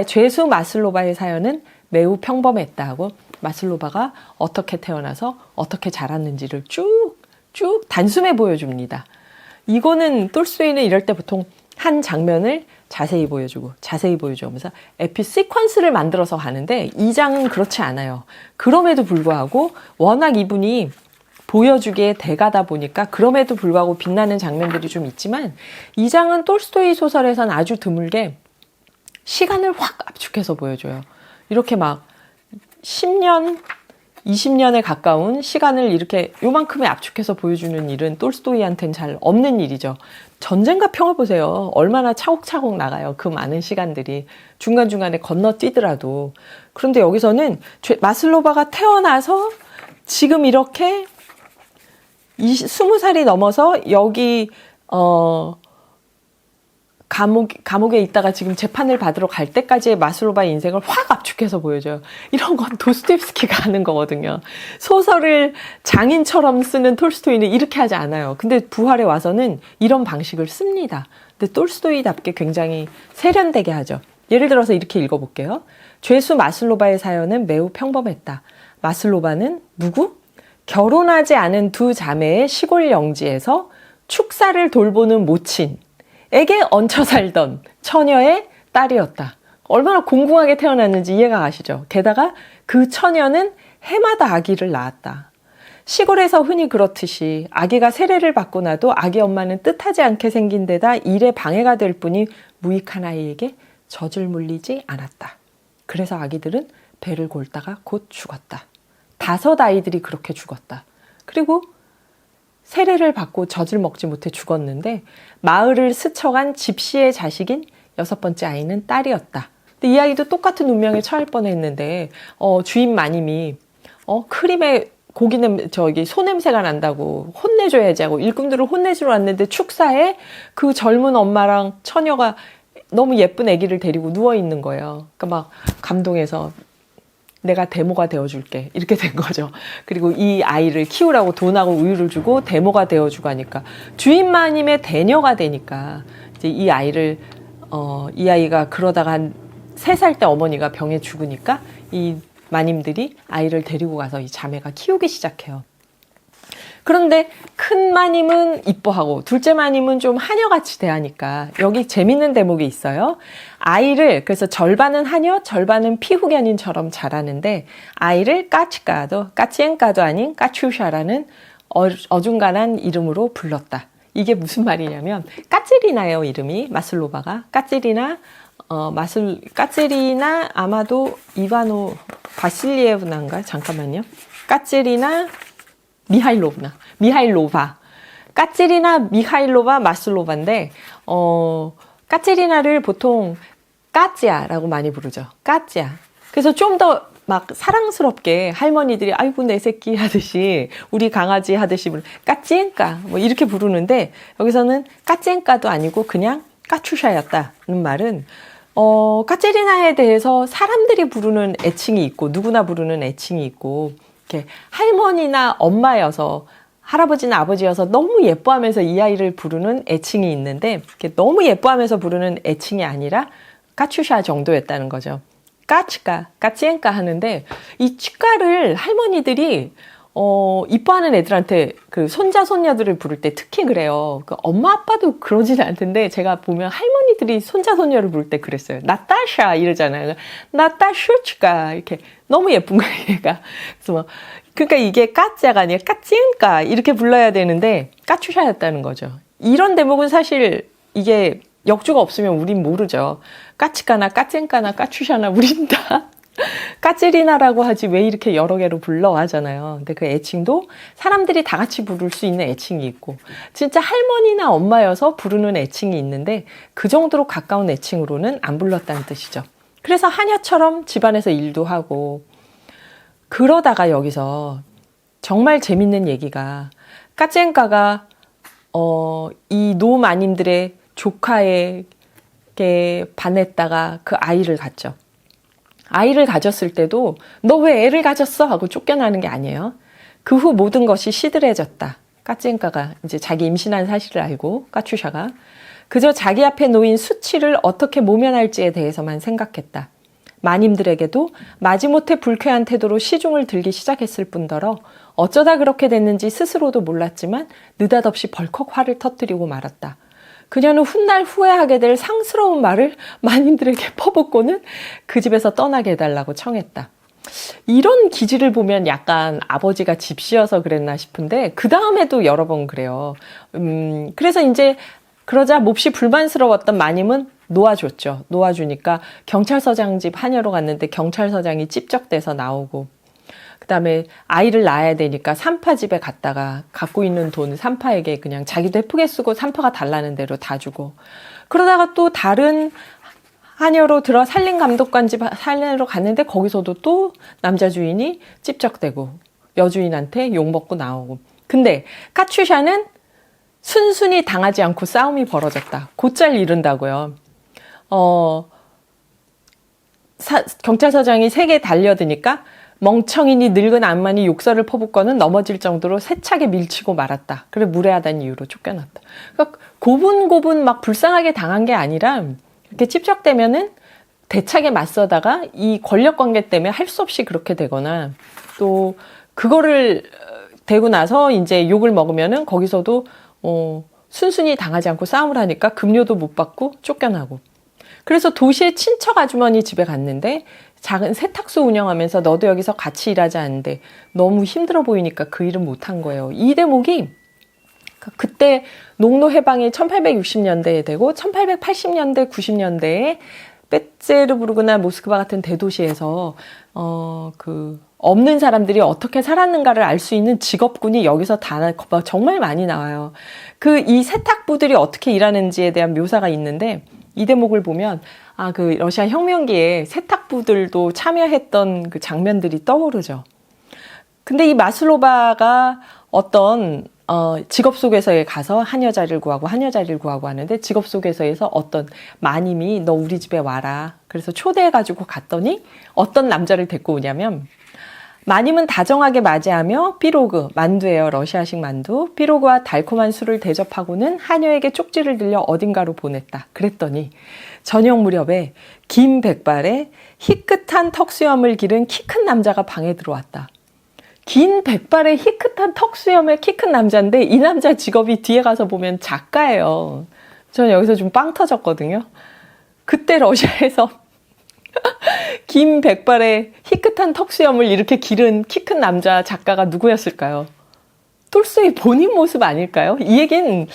죄수 마슬로바의 사연은 매우 평범했다 하고 마슬로바가 어떻게 태어나서 어떻게 자랐는지를 쭉 단숨에 보여줍니다. 이거는 톨스토이는 이럴 때 보통 한 장면을 자세히 보여주고 하면서 에피 시퀀스를 만들어서 가는데 2장은 그렇지 않아요. 그럼에도 불구하고 워낙 이분이 보여주기에 대가다 보니까 그럼에도 불구하고 빛나는 장면들이 좀 있지만 2장은 톨스토이 소설에선 아주 드물게 시간을 확 압축해서 보여줘요. 이렇게 막 10년, 20년에 가까운 시간을 이렇게 요만큼에 압축해서 보여주는 일은 톨스토이한테는 잘 없는 일이죠. 전쟁과 평화 보세요. 얼마나 차곡차곡 나가요. 그 많은 시간들이. 중간중간에 건너뛰더라도. 그런데 여기서는 마슬로바가 태어나서 지금 이렇게 20살이 넘어서 여기 감옥에 있다가 지금 재판을 받으러 갈 때까지의 마슬로바의 인생을 확 압축해서 보여줘요. 이런 건 도스토옙스키가 하는 거거든요. 소설을 장인처럼 쓰는 톨스토이는 이렇게 하지 않아요. 근데 부활에 와서는 이런 방식을 씁니다. 근데 톨스토이답게 굉장히 세련되게 하죠. 예를 들어서 이렇게 읽어볼게요. 죄수 마슬로바의 사연은 매우 평범했다. 마슬로바는 누구? 결혼하지 않은 두 자매의 시골 영지에서 축사를 돌보는 모친 에게 얹혀 살던 처녀의 딸이었다. 얼마나 공공하게 태어났는지 이해가 가시죠? 게다가 그 처녀는 해마다 아기를 낳았다. 시골에서 흔히 그렇듯이 아기가 세례를 받고 나도 아기 엄마는 뜻하지 않게 생긴 데다 일에 방해가 될 뿐이 무익한 아이에게 젖을 물리지 않았다. 그래서 아기들은 배를 골다가 곧 죽었다. 5 아이들이 그렇게 죽었다. 그리고 세례를 받고 젖을 먹지 못해 죽었는데 마을을 스쳐간 집시의 자식인 6번째 아이는 딸이었다. 근데 이 아이도 똑같은 운명에 처할 뻔했는데 주인 마님이 크림에 고기는 소냄새가 난다고 혼내줘야지 하고 일꾼들을 혼내주러 왔는데 축사에 그 젊은 엄마랑 처녀가 너무 예쁜 아기를 데리고 누워있는 거예요. 그러니까 막 감동해서 내가 데모가 되어줄게 이렇게 된 거죠. 그리고 이 아이를 키우라고 돈하고 우유를 주고 데모가 되어주고 하니까 주인 마님의 대녀가 되니까 이제 이 아이가 그러다가 한 3살 때 어머니가 병에 죽으니까 이 마님들이 아이를 데리고 가서 이 자매가 키우기 시작해요. 그런데 큰 마님은 이뻐하고 둘째 마님은 좀 하녀같이 대하니까 여기 재밌는 대목이 있어요. 아이를 그래서 절반은 하녀 절반은 피후견인처럼 자라는데 아이를 까치엔까도 아닌 까츄샤라는 어중간한 이름으로 불렀다. 이게 무슨 말이냐면 까찌리나예요. 이름이 마슬로바가 까찌리나 아마도 이바노 바실리에브나인가 잠깐만요. 까찌리나 미하일로바. 까찌리나 미하일로바 마슬로바인데, 까찌리나를 보통 까찌야라고 많이 부르죠. 까찌야. 그래서 좀 더 막 사랑스럽게 할머니들이 아이고 내 새끼 하듯이 우리 강아지 하듯이 까찌엔까 뭐 이렇게 부르는데 여기서는 까찌엔까도 아니고 그냥 까추샤였다는 말은 까찌리나에 대해서 사람들이 부르는 애칭이 있고 누구나 부르는 애칭이 있고 이렇게 할머니나 엄마여서 할아버지나 아버지여서 너무 예뻐하면서 이 아이를 부르는 애칭이 있는데 이렇게 너무 예뻐하면서 부르는 애칭이 아니라 까추샤 정도였다는 거죠. 까치엔까 하는데 이 치과를 할머니들이 이뻐하는 애들한테 그 손자 손녀들을 부를 때 특히 그래요. 그 엄마 아빠도 그러지는 않던데 제가 보면 할머니들이 손자 손녀를 부를 때 그랬어요. 나타샤 이러잖아요. 나타슈치까 이렇게 너무 예쁜 거예요. 얘가. 그래서 그러니까 이게 까짜가 아니라 까찌엔까 이렇게 불러야 되는데 까추샤였다는 거죠. 이런 대목은 사실 이게 역주가 없으면 우린 모르죠. 까치까나 까찌엔까나 까추샤나 우린 다 까찌리나라고 하지 왜 이렇게 여러 개로 불러 하잖아요. 근데 그 애칭도 사람들이 다 같이 부를 수 있는 애칭이 있고 진짜 할머니나 엄마여서 부르는 애칭이 있는데 그 정도로 가까운 애칭으로는 안 불렀다는 뜻이죠. 그래서 하녀처럼 집안에서 일도 하고 그러다가 여기서 정말 재밌는 얘기가 까찌엔까가 이 노마님들의 조카에게 반했다가 그 아이를 갖죠. 아이를 가졌을 때도 너 왜 애를 가졌어? 하고 쫓겨나는 게 아니에요. 그 후 모든 것이 시들해졌다. 까찌엔까가 이제 자기 임신한 사실을 알고 까추샤가 그저 자기 앞에 놓인 수치를 어떻게 모면할지에 대해서만 생각했다. 마님들에게도 마지못해 불쾌한 태도로 시중을 들기 시작했을 뿐더러 어쩌다 그렇게 됐는지 스스로도 몰랐지만 느닷없이 벌컥 화를 터뜨리고 말았다. 그녀는 훗날 후회하게 될 상스러운 말을 마님들에게 퍼붓고는 그 집에서 떠나게 해달라고 청했다. 이런 기질을 보면 약간 아버지가 집시여서 그랬나 싶은데 그 다음에도 여러 번 그래요. 그래서 이제 그러자 몹시 불만스러웠던 마님은 놓아줬죠. 놓아주니까 경찰서장 집 하녀로 갔는데 경찰서장이 찝적대서 나오고 그다음에 아이를 낳아야 되니까 산파 집에 갔다가 갖고 있는 돈 산파에게 그냥 자기도 예쁘게 쓰고 산파가 달라는 대로 다 주고 그러다가 또 다른 하녀로 들어 산림감독관 집 살려러 갔는데 거기서도 또 남자 주인이 찝적대고 여주인한테 욕먹고 나오고 근데 까추샤는 순순히 당하지 않고 싸움이 벌어졌다. 곧잘 이른다고요. 경찰서장이 세게 달려드니까 멍청이니 늙은 암만이 욕설을 퍼붓고는 넘어질 정도로 세차게 밀치고 말았다. 그래 무례하다는 이유로 쫓겨났다. 그러니까 고분고분 막 불쌍하게 당한 게 아니라 이렇게 찝적대면은 대차게 맞서다가 이 권력 관계 때문에 할 수 없이 그렇게 되거나 또 그거를 되고 나서 이제 욕을 먹으면은 거기서도 순순히 당하지 않고 싸움을 하니까 급료도 못 받고 쫓겨나고 그래서 도시의 친척 아주머니 집에 갔는데 작은 세탁소 운영하면서 너도 여기서 같이 일하지 않는데 너무 힘들어 보이니까 그 일은 못한 거예요. 이 대목이 그때 농노 해방이 1860년대에 되고 1880년대 90년대에 페테르부르크나 모스크바 같은 대도시에서 없는 사람들이 어떻게 살았는가를 알 수 있는 직업군이 여기서 정말 많이 나와요. 이 세탁부들이 어떻게 일하는지에 대한 묘사가 있는데, 이 대목을 보면 그 러시아 혁명기에 세탁부들도 참여했던 그 장면들이 떠오르죠. 근데 이 마슬로바가 어떤 직업 소개서에 가서 한 여자를 구하고 하는데, 직업 소개서에서 어떤 마님이 너 우리 집에 와라. 그래서 초대해가지고 갔더니 어떤 남자를 데리고 오냐면, 마님은 다정하게 맞이하며 피로그, 만두예요. 러시아식 만두. 피로그와 달콤한 술을 대접하고는 하녀에게 쪽지를 들려 어딘가로 보냈다. 그랬더니 저녁 무렵에 긴 백발에 희끗한 턱수염을 기른 키 큰 남자가 방에 들어왔다. 긴 백발에 희끗한 턱수염의 키 큰 남자인데, 이 남자 직업이 뒤에 가서 보면 작가예요. 저는 여기서 좀 빵 터졌거든요. 그때 러시아에서 긴 백발에 희끗한 턱수염을 이렇게 기른 키 큰 남자 작가가 누구였을까요? 톨스토이 본인 모습 아닐까요? 이 얘기는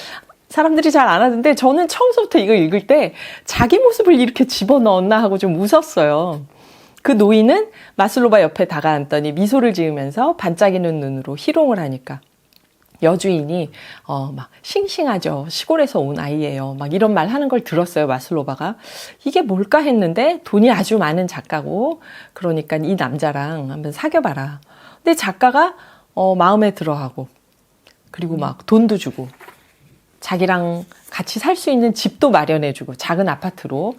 사람들이 잘 안 하던데, 저는 처음부터 이거 읽을 때 자기 모습을 이렇게 집어넣었나 하고 좀 웃었어요. 그 노인은 마슬로바 옆에 다가앉더니 미소를 지으면서 반짝이는 눈으로 희롱을 하니까 여주인이 막 싱싱하죠. 시골에서 온 아이예요. 막 이런 말 하는 걸 들었어요. 마슬로바가. 이게 뭘까 했는데 돈이 아주 많은 작가고, 그러니까 이 남자랑 한번 사귀어봐라. 근데 작가가 마음에 들어하고, 그리고 막 돈도 주고, 자기랑 같이 살 수 있는 집도 마련해주고, 작은 아파트로.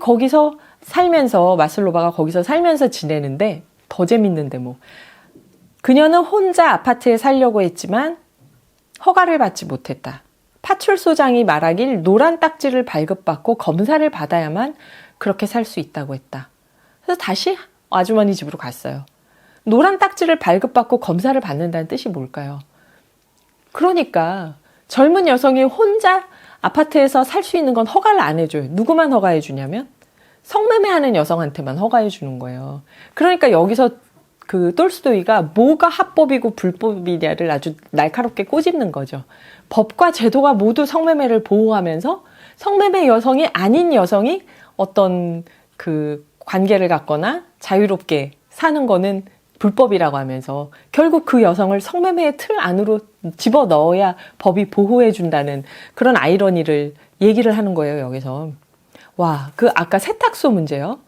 거기서 살면서, 마슬로바가 거기서 살면서 지내는데, 더 재밌는데 뭐. 그녀는 혼자 아파트에 살려고 했지만 허가를 받지 못했다. 파출소장이 말하길 노란 딱지를 발급받고 검사를 받아야만 그렇게 살 수 있다고 했다. 그래서 다시 아주머니 집으로 갔어요. 노란 딱지를 발급받고 검사를 받는다는 뜻이 뭘까요? 그러니까 젊은 여성이 혼자 아파트에서 살 수 있는 건 허가를 안 해줘요. 누구만 허가해 주냐면 성매매하는 여성한테만 허가해 주는 거예요. 그러니까 여기서 톨스토이가 뭐가 합법이고 불법이냐를 아주 날카롭게 꼬집는 거죠. 법과 제도가 모두 성매매를 보호하면서 성매매 여성이 아닌 여성이 어떤 관계를 갖거나 자유롭게 사는 거는 불법이라고 하면서, 결국 그 여성을 성매매의 틀 안으로 집어넣어야 법이 보호해준다는 그런 아이러니를 얘기를 하는 거예요, 여기서. 와, 아까 세탁소 문제요.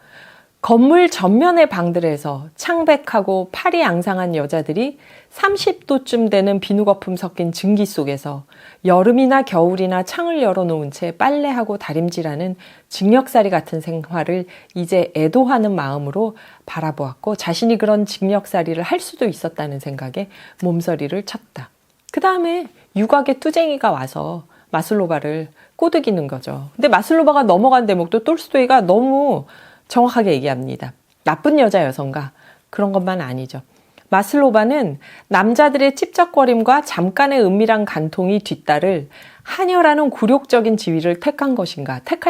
건물 전면의 방들에서 창백하고 팔이 앙상한 여자들이 30도쯤 되는 비누거품 섞인 증기 속에서 여름이나 겨울이나 창을 열어놓은 채 빨래하고 다림질하는 징역살이 같은 생활을 이제 애도하는 마음으로 바라보았고, 자신이 그런 징역살이를 할 수도 있었다는 생각에 몸서리를 쳤다. 그 다음에 유곽의 투쟁이가 와서 마슬로바를 꼬드기는 거죠. 근데 마슬로바가 넘어간 대목도 톨스토이가 너무 정확하게 얘기합니다. 나쁜 여자여성가? 그런 것만 아니죠. 마슬로바는 남자들의 찝쩍거림과 잠깐의 은밀한 간통이 뒤따를 하녀라는 굴욕적인 지위를 택할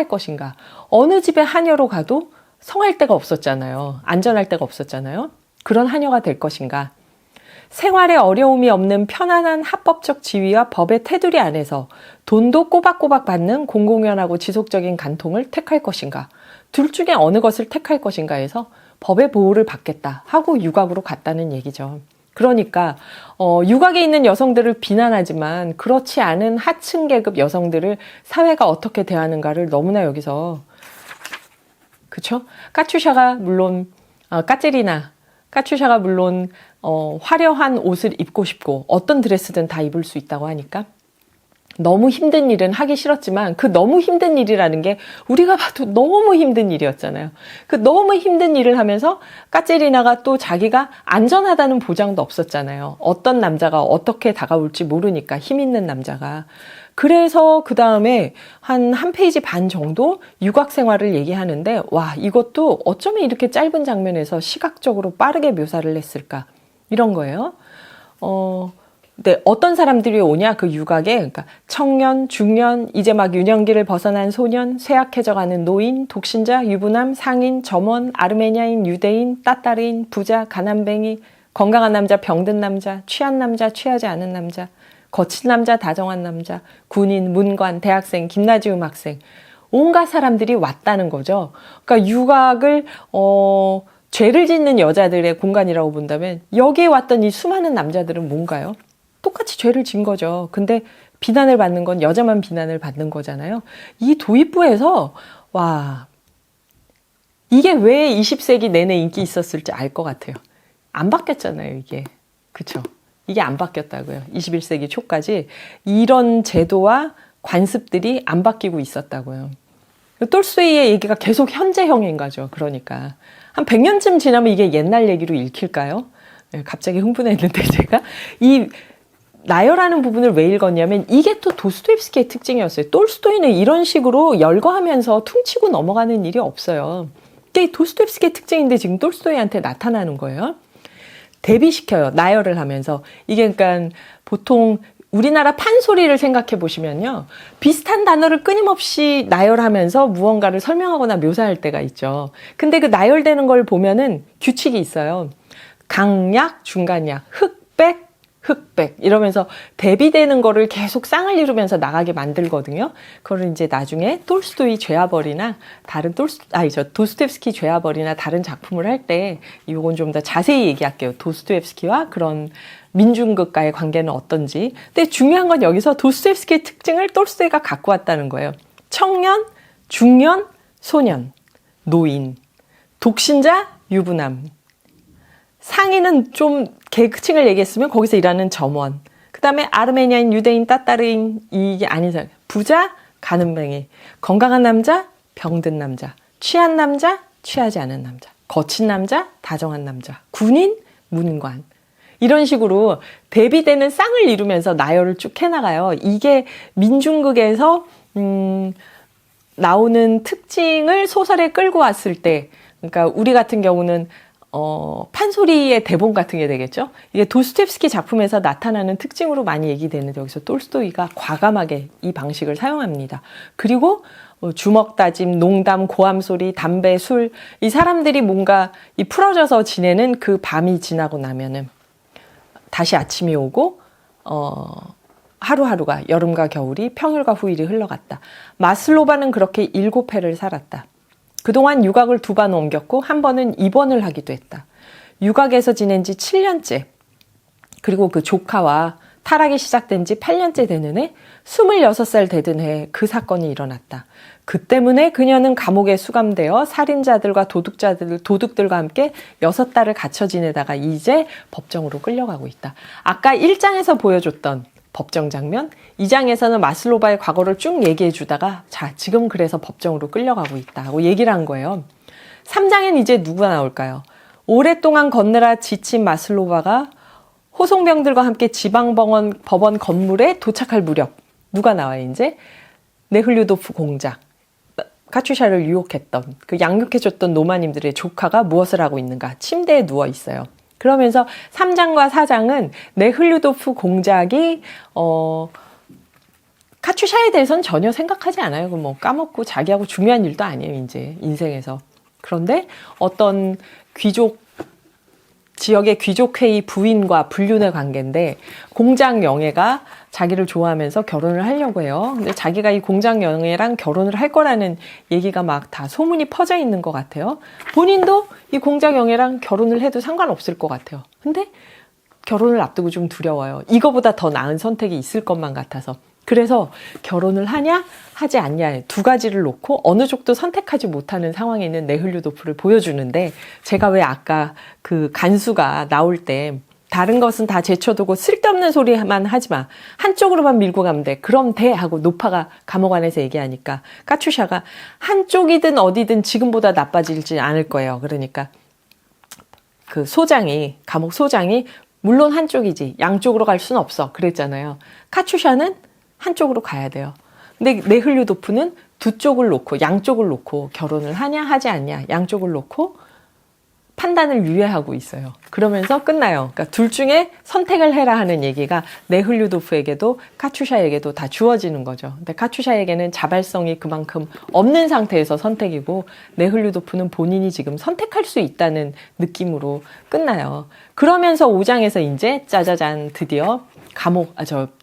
것인가? 어느 집에 하녀로 가도 성할 데가 없었잖아요. 안전할 데가 없었잖아요. 그런 하녀가 될 것인가? 생활에 어려움이 없는 편안한 합법적 지위와 법의 테두리 안에서 돈도 꼬박꼬박 받는 공공연하고 지속적인 간통을 택할 것인가? 둘 중에 어느 것을 택할 것인가 해서 법의 보호를 받겠다 하고 유곽으로 갔다는 얘기죠. 그러니까 유곽에 있는 여성들을 비난하지만 그렇지 않은 하층 계급 여성들을 사회가 어떻게 대하는가를 너무나 여기서, 그쵸? 까츄샤가 물론 까츄샤가 물론 화려한 옷을 입고 싶고 어떤 드레스든 다 입을 수 있다고 하니까 너무 힘든 일은 하기 싫었지만, 그 너무 힘든 일이라는 게 우리가 봐도 너무 힘든 일이었잖아요. 그 너무 힘든 일을 하면서 까체리나가 또 자기가 안전하다는 보장도 없었잖아요. 어떤 남자가 어떻게 다가올지 모르니까, 힘 있는 남자가. 그래서 그 다음에 한 페이지 반 정도 유곽 생활을 얘기하는데, 와, 이것도 어쩌면 이렇게 짧은 장면에서 시각적으로 빠르게 묘사를 했을까, 이런 거예요. 네, 어떤 사람들이 오냐, 그 유곽에. 그러니까 청년, 중년, 이제 막 유년기를 벗어난 소년, 쇠약해져가는 노인, 독신자, 유부남, 상인, 점원, 아르메니아인, 유대인, 따따르인, 부자, 가난뱅이, 건강한 남자, 병든 남자, 취한 남자, 취하지 않은 남자, 거친 남자, 다정한 남자, 군인, 문관, 대학생, 김나지움 학생, 온갖 사람들이 왔다는 거죠. 그러니까 유곽을 죄를 짓는 여자들의 공간이라고 본다면 여기에 왔던 이 수많은 남자들은 뭔가요? 똑같이 죄를 진 거죠. 근데 비난을 받는 건 여자만 비난을 받는 거잖아요. 이 도입부에서 와, 이게 왜 20세기 내내 인기 있었을지 알 것 같아요. 안 바뀌었잖아요, 이게. 그쵸? 이게 안 바뀌었다고요. 21세기 초까지 이런 제도와 관습들이 안 바뀌고 있었다고요. 톨스토이의 얘기가 계속 현재형인 거죠. 그러니까 한 100년쯤 지나면 이게 옛날 얘기로 읽힐까요? 갑자기 흥분했는데 제가 이 나열하는 부분을 왜 읽었냐면 이게 또 도스토옙스키의 특징이었어요. 톨스토이는 이런 식으로 열거하면서 퉁치고 넘어가는 일이 없어요. 이게 도스토옙스키의 특징인데 지금 톨스토이한테 나타나는 거예요. 대비시켜요. 나열을 하면서. 이게 그러니까 보통 우리나라 판소리를 생각해 보시면요. 비슷한 단어를 끊임없이 나열하면서 무언가를 설명하거나 묘사할 때가 있죠. 근데 그 나열되는 걸 보면은 규칙이 있어요. 강약, 중간약, 흑백, 흑백 이러면서 대비되는 거를 계속 쌍을 이루면서 나가게 만들거든요. 그걸 이제 나중에 톨스토이 죄와벌이나 다른 도스토옙스키 죄와벌이나 다른 작품을 할 때 이건 좀 더 자세히 얘기할게요. 도스토옙스키와 그런 민중극과의 관계는 어떤지. 근데 중요한 건 여기서 도스토옙스키의 특징을 톨스토이가 갖고 왔다는 거예요. 청년, 중년, 소년, 노인, 독신자, 유부남. 상인은 좀 계층을 얘기했으면 거기서 일하는 점원. 그 다음에 아르메니아인, 유대인, 따따르인 이게 아닌 사람. 부자, 가늠뱅이. 건강한 남자, 병든 남자. 취한 남자, 취하지 않은 남자. 거친 남자, 다정한 남자. 군인, 문관. 이런 식으로 대비되는 쌍을 이루면서 나열을 쭉 해나가요. 이게 민중극에서 나오는 특징을 소설에 끌고 왔을 때, 그러니까 우리 같은 경우는 판소리의 대본 같은 게 되겠죠. 이게 도스토옙스키 작품에서 나타나는 특징으로 많이 얘기되는데 여기서 톨스토이가 과감하게 이 방식을 사용합니다. 그리고 주먹 다짐, 농담, 고함 소리, 담배, 술, 이 사람들이 뭔가 이 풀어져서 지내는 그 밤이 지나고 나면은 다시 아침이 오고 하루하루가 여름과 겨울이 평일과 후일이 흘러갔다. 마슬로바는 그렇게 7회를 살았다. 그동안 유곽을 2번 옮겼고 한 번은 입원을 하기도 했다. 유곽에서 지낸 지 7년째. 그리고 그 조카와 타락이 시작된 지 8년째 되는 해 26살 되던 해에 그 사건이 일어났다. 그 때문에 그녀는 감옥에 수감되어 살인자들과 도둑들과 함께 6달을 갇혀 지내다가 이제 법정으로 끌려가고 있다. 아까 1장에서 보여줬던 법정 장면, 2장에서는 마슬로바의 과거를 쭉 얘기해 주다가 자, 지금 그래서 법정으로 끌려가고 있다고 얘기를 한 거예요. 3장엔 이제 누가 나올까요? 오랫동안 걷느라 지친 마슬로바가 호송병들과 함께 지방법원 건물에 도착할 무렵 누가 나와요 이제? 네흘류도프 공작, 카츄샤를 유혹했던 그 양육해줬던 노마님들의 조카가 무엇을 하고 있는가? 침대에 누워 있어요. 그러면서 3장과 4장은 네흘류도프 공작이 카츄샤에 대해서는 전혀 생각하지 않아요. 뭐 까먹고 자기하고 중요한 일도 아니에요. 이제 인생에서. 그런데 어떤 지역의 귀족회의 부인과 불륜의 관계인데 공작 영애가 자기를 좋아하면서 결혼을 하려고 해요. 근데 자기가 이 공작 영애랑 결혼을 할 거라는 얘기가 막 다 소문이 퍼져 있는 것 같아요. 본인도 이 공작 영애랑 결혼을 해도 상관없을 것 같아요. 근데 결혼을 앞두고 좀 두려워요. 이거보다 더 나은 선택이 있을 것만 같아서. 그래서 결혼을 하냐 하지 않냐 두 가지를 놓고 어느 쪽도 선택하지 못하는 상황에 있는 네흘류도프를 보여주는데 제가 왜 아까 그 간수가 나올 때 다른 것은 다 제쳐두고 쓸데없는 소리만 하지 마. 한쪽으로만 밀고 가면 돼. 그럼 돼. 하고 노파가 감옥 안에서 얘기하니까 카츄샤가 한쪽이든 어디든 지금보다 나빠지지 않을 거예요. 그러니까 그 감옥 소장이 물론 한쪽이지 양쪽으로 갈 수는 없어. 그랬잖아요. 카츄샤는 한쪽으로 가야 돼요. 근데 네흘류도프는 두 쪽을 놓고 양쪽을 놓고 결혼을 하냐 하지 않냐 양쪽을 놓고 판단을 유예하고 있어요. 그러면서 끝나요. 그러니까 둘 중에 선택을 해라 하는 얘기가 네흘류도프에게도 카츄샤에게도 다 주어지는 거죠. 근데 카츄샤에게는 자발성이 그만큼 없는 상태에서 선택이고 네흘류도프는 본인이 지금 선택할 수 있다는 느낌으로 끝나요. 그러면서 5장에서 이제 짜자잔 드디어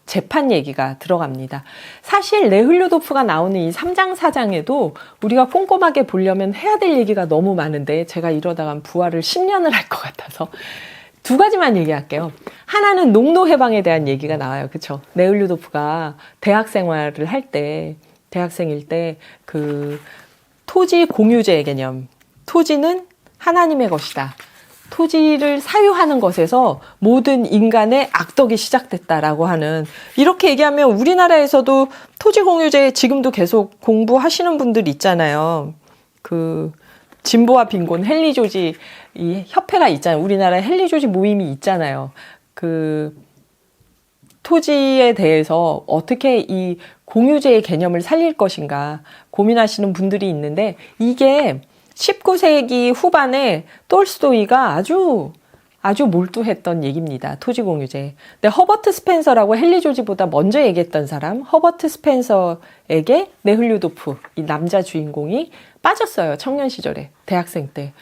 재판 얘기가 들어갑니다. 사실 네흘류도프가 나오는 이 3장 4장에도 우리가 꼼꼼하게 보려면 해야 될 얘기가 너무 많은데 제가 이러다가 부활을 10년을 할 것 같아서 두 가지만 얘기할게요. 하나는 농노 해방에 대한 얘기가 나와요. 그쵸? 네흘류도프가 대학 생활을 할 때, 대학생일 때 그 토지 공유제의 개념, 토지는 하나님의 것이다. 토지를 사유하는 것에서 모든 인간의 악덕이 시작됐다라고 하는, 이렇게 얘기하면 우리나라에서도 토지 공유제 지금도 계속 공부하시는 분들 있잖아요. 그 진보와 빈곤 헨리조지 이 협회가 있잖아요. 우리나라에 헨리조지 모임이 있잖아요. 그 토지에 대해서 어떻게 이 공유제의 개념을 살릴 것인가 고민하시는 분들이 있는데, 이게 19세기 후반에 톨스토이가 아주 몰두했던 얘기입니다. 토지공유제. 근데 허버트 스펜서라고 헨리 조지보다 먼저 얘기했던 사람, 허버트 스펜서에게 네흘류도프, 이 남자 주인공이 빠졌어요. 청년 시절에, 대학생 때.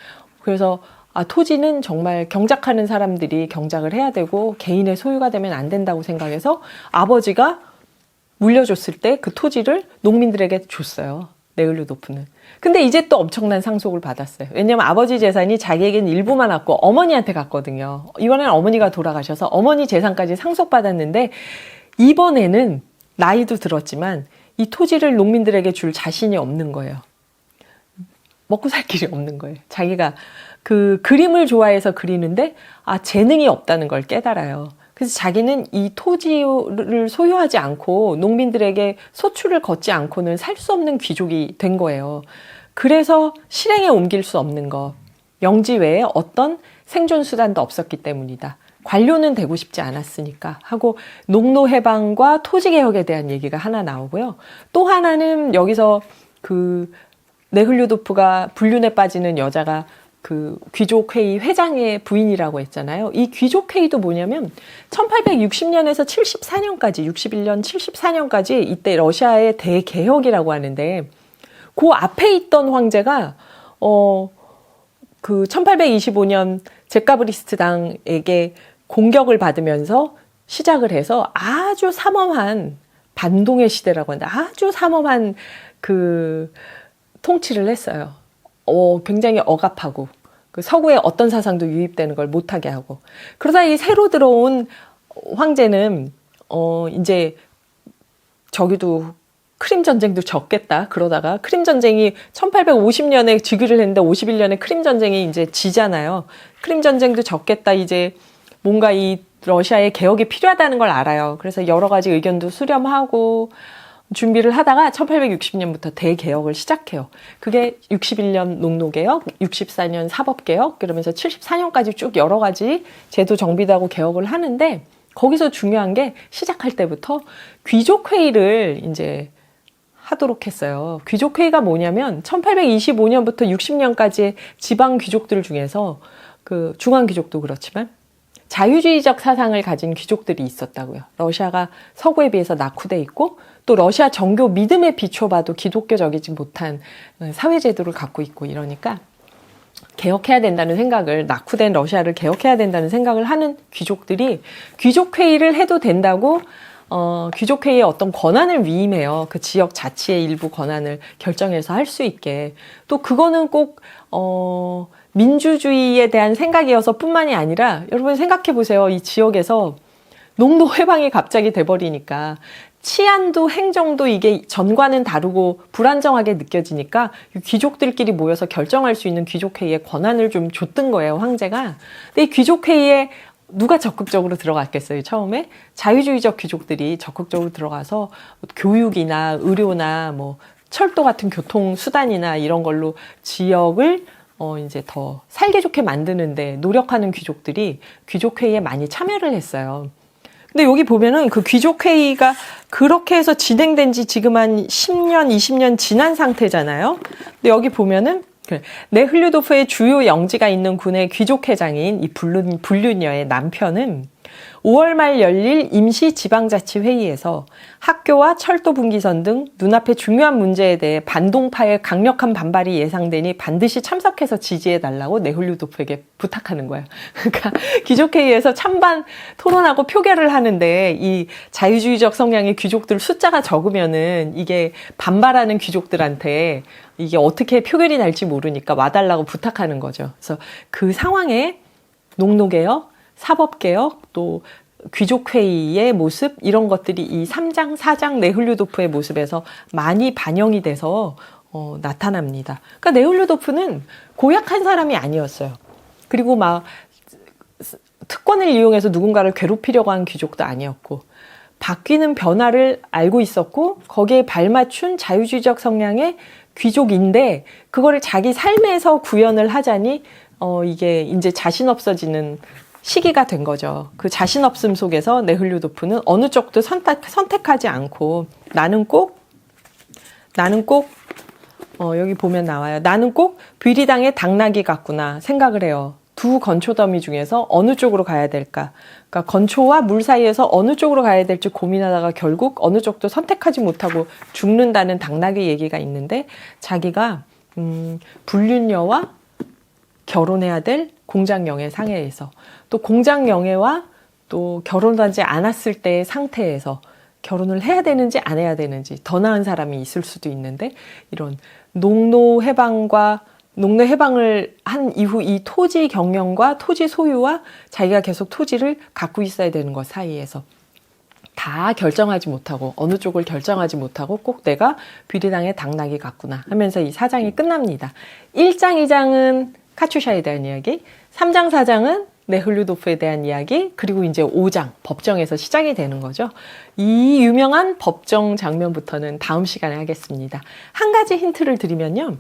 그래서 토지는 정말 경작하는 사람들이 경작을 해야 되고 개인의 소유가 되면 안 된다고 생각해서 아버지가 물려줬을 때 그 토지를 농민들에게 줬어요. 네흘류도프는. 근데 이제 또 엄청난 상속을 받았어요. 왜냐면 아버지 재산이 자기에게는 일부만 왔고 어머니한테 갔거든요. 이번에는 어머니가 돌아가셔서 어머니 재산까지 상속받았는데, 이번에는 나이도 들었지만 이 토지를 농민들에게 줄 자신이 없는 거예요. 먹고 살 길이 없는 거예요. 자기가 그 그림을 좋아해서 그리는데 재능이 없다는 걸 깨달아요. 그래서 자기는 이 토지를 소유하지 않고 농민들에게 소출을 걷지 않고는 살 수 없는 귀족이 된 거예요. 그래서 실행에 옮길 수 없는 것, 영지 외에 어떤 생존 수단도 없었기 때문이다. 관료는 되고 싶지 않았으니까 하고, 농노 해방과 토지 개혁에 대한 얘기가 하나 나오고요. 또 하나는 여기서 그 네흘류도프가 불륜에 빠지는 여자가 그 귀족회의 회장의 부인이라고 했잖아요. 이 귀족회의도 뭐냐면 1860년에서 74년까지, 61년, 74년까지 이때 러시아의 대개혁이라고 하는데, 그 앞에 있던 황제가 그 1825년 제카브리스트 당에게 공격을 받으면서 시작을 해서 아주 삼엄한 반동의 시대라고 하는데, 아주 삼엄한 그 통치를 했어요. 굉장히 억압하고, 그 서구의 어떤 사상도 유입되는 걸 못하게 하고. 그러다 이 새로 들어온 황제는 이제 저기도 크림 전쟁도 졌겠다 그러다가, 크림 전쟁이 1850년에 즉위를 했는데 51년에 크림 전쟁이 이제 지잖아요. 크림 전쟁도 졌겠다, 이제 뭔가 이 러시아의 개혁이 필요하다는 걸 알아요. 그래서 여러 가지 의견도 수렴하고 준비를 하다가 1860년부터 대개혁을 시작해요. 그게 61년 농노개혁, 64년 사법개혁, 그러면서 74년까지 쭉 여러 가지 제도 정비도 하고 개혁을 하는데, 거기서 중요한 게 시작할 때부터 귀족회의를 이제 하도록 했어요. 귀족회의가 뭐냐면 1825년부터 60년까지의 지방 귀족들 중에서 그 중앙 귀족도 그렇지만 자유주의적 사상을 가진 귀족들이 있었다고요. 러시아가 서구에 비해서 낙후돼 있고, 또 러시아 정교 믿음에 비춰봐도 기독교적이지 못한 사회제도를 갖고 있고, 이러니까 개혁해야 된다는 생각을, 낙후된 러시아를 개혁해야 된다는 생각을 하는 귀족들이 귀족회의를 해도 된다고 귀족회의에 어떤 권한을 위임해요. 그 지역 자치의 일부 권한을 결정해서 할 수 있게. 또 그거는 꼭 민주주의에 대한 생각이어서 뿐만이 아니라, 여러분 생각해 보세요. 이 지역에서 농노 해방이 갑자기 돼버리니까 치안도 행정도 이게 전과는 다르고 불안정하게 느껴지니까 귀족들끼리 모여서 결정할 수 있는 귀족회의에 권한을 좀 줬던 거예요, 황제가. 근데 이 귀족회의에 누가 적극적으로 들어갔겠어요? 처음에 자유주의적 귀족들이 적극적으로 들어가서 교육이나 의료나 뭐 철도 같은 교통수단이나 이런 걸로 지역을 이제 더 살기 좋게 만드는데 노력하는 귀족들이 귀족회의에 많이 참여를 했어요. 근데 여기 보면은 그 귀족회의가 그렇게 해서 진행된 지 지금 한 10년, 20년 지난 상태잖아요. 근데 여기 보면은 네흘류도프의 주요 영지가 있는 군의 귀족회장인 이 불륜녀의 남편은 5월 말 열릴 임시지방자치회의에서 학교와 철도 분기선 등 눈앞의 중요한 문제에 대해 반동파의 강력한 반발이 예상되니 반드시 참석해서 지지해달라고 네훌류도프에게 부탁하는 거예요. 그러니까 귀족회의에서 찬반 토론하고 표결을 하는데 이 자유주의적 성향의 귀족들 숫자가 적으면은 이게 반발하는 귀족들한테 이게 어떻게 표결이 날지 모르니까 와달라고 부탁하는 거죠. 그래서 그 상황에 농노개혁, 사법개혁, 또 귀족회의의 모습 이런 것들이 이 3장, 4장 네훌류도프의 모습에서 많이 반영이 돼서 나타납니다. 그러니까 네훌류도프는 고약한 사람이 아니었어요. 그리고 막 특권을 이용해서 누군가를 괴롭히려고 한 귀족도 아니었고 바뀌는 변화를 알고 있었고 거기에 발맞춘 자유주의적 성향의 귀족인데 그거를 자기 삶에서 구현을 하자니 이게 이제 자신 없어지는 시기가 된 거죠. 그 자신 없음 속에서 네훌류도프는 어느 쪽도 선택하지 않고 나는 꼭 여기 보면 나와요. 나는 꼭 비리당의 당나귀 같구나 생각을 해요. 두 건초더미 중에서 어느 쪽으로 가야 될까? 그러니까 건초와 물 사이에서 어느 쪽으로 가야 될지 고민하다가 결국 어느 쪽도 선택하지 못하고 죽는다는 당나귀 얘기가 있는데 자기가 불륜녀와 결혼해야 될 공장영애 상해에서 또 공장영애와 또 결혼하지 않았을 때의 상태에서 결혼을 해야 되는지 안 해야 되는지 더 나은 사람이 있을 수도 있는데 이런 농노 해방을 한 이후 이 토지 경영과 토지 소유와 자기가 계속 토지를 갖고 있어야 되는 것 사이에서 다 결정하지 못하고 어느 쪽을 결정하지 못하고 꼭 내가 비리당의 당나귀 같구나 하면서 이 4장이 끝납니다. 1장, 2장은 카츄샤에 대한 이야기, 3장, 4장은 네훌류도프에 대한 이야기, 그리고 이제 5장 법정에서 시작이 되는 거죠. 이 유명한 법정 장면부터는 다음 시간에 하겠습니다. 한 가지 힌트를 드리면요.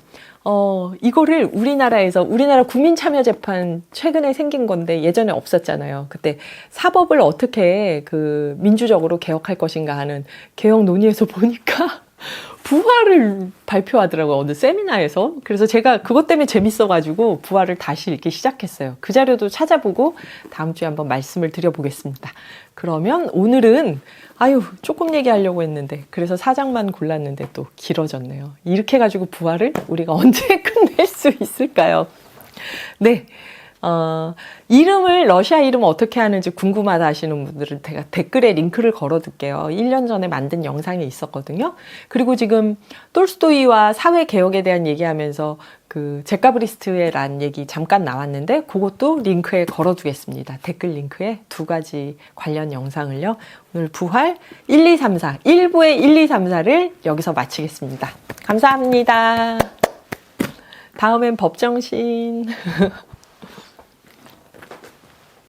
이거를 우리나라 국민참여재판 최근에 생긴 건데 예전에 없었잖아요. 그때 사법을 어떻게 그 민주적으로 개혁할 것인가 하는 개혁 논의에서 보니까 부활을 발표하더라고요. 어느 세미나에서. 그래서 제가 그것 때문에 재밌어가지고 부활을 다시 읽기 시작했어요. 그 자료도 찾아보고 다음 주에 한번 말씀을 드려보겠습니다. 그러면 오늘은 조금 얘기하려고 했는데 그래서 4장만 골랐는데 또 길어졌네요. 이렇게 해가지고 부활을 우리가 언제 끝낼 수 있을까요? 네. 러시아 이름 어떻게 하는지 궁금하다 하시는 분들은 제가 댓글에 링크를 걸어둘게요. 1년 전에 만든 영상이 있었거든요. 그리고 지금 톨스토이와 사회개혁에 대한 얘기하면서 그 제카브리스트의란 얘기 잠깐 나왔는데 그것도 링크에 걸어두겠습니다. 댓글 링크에 두 가지 관련 영상을요. 오늘 부활 1, 2, 3, 4, 1부의 1, 2, 3, 4를 여기서 마치겠습니다. 감사합니다. 다음엔 법정신.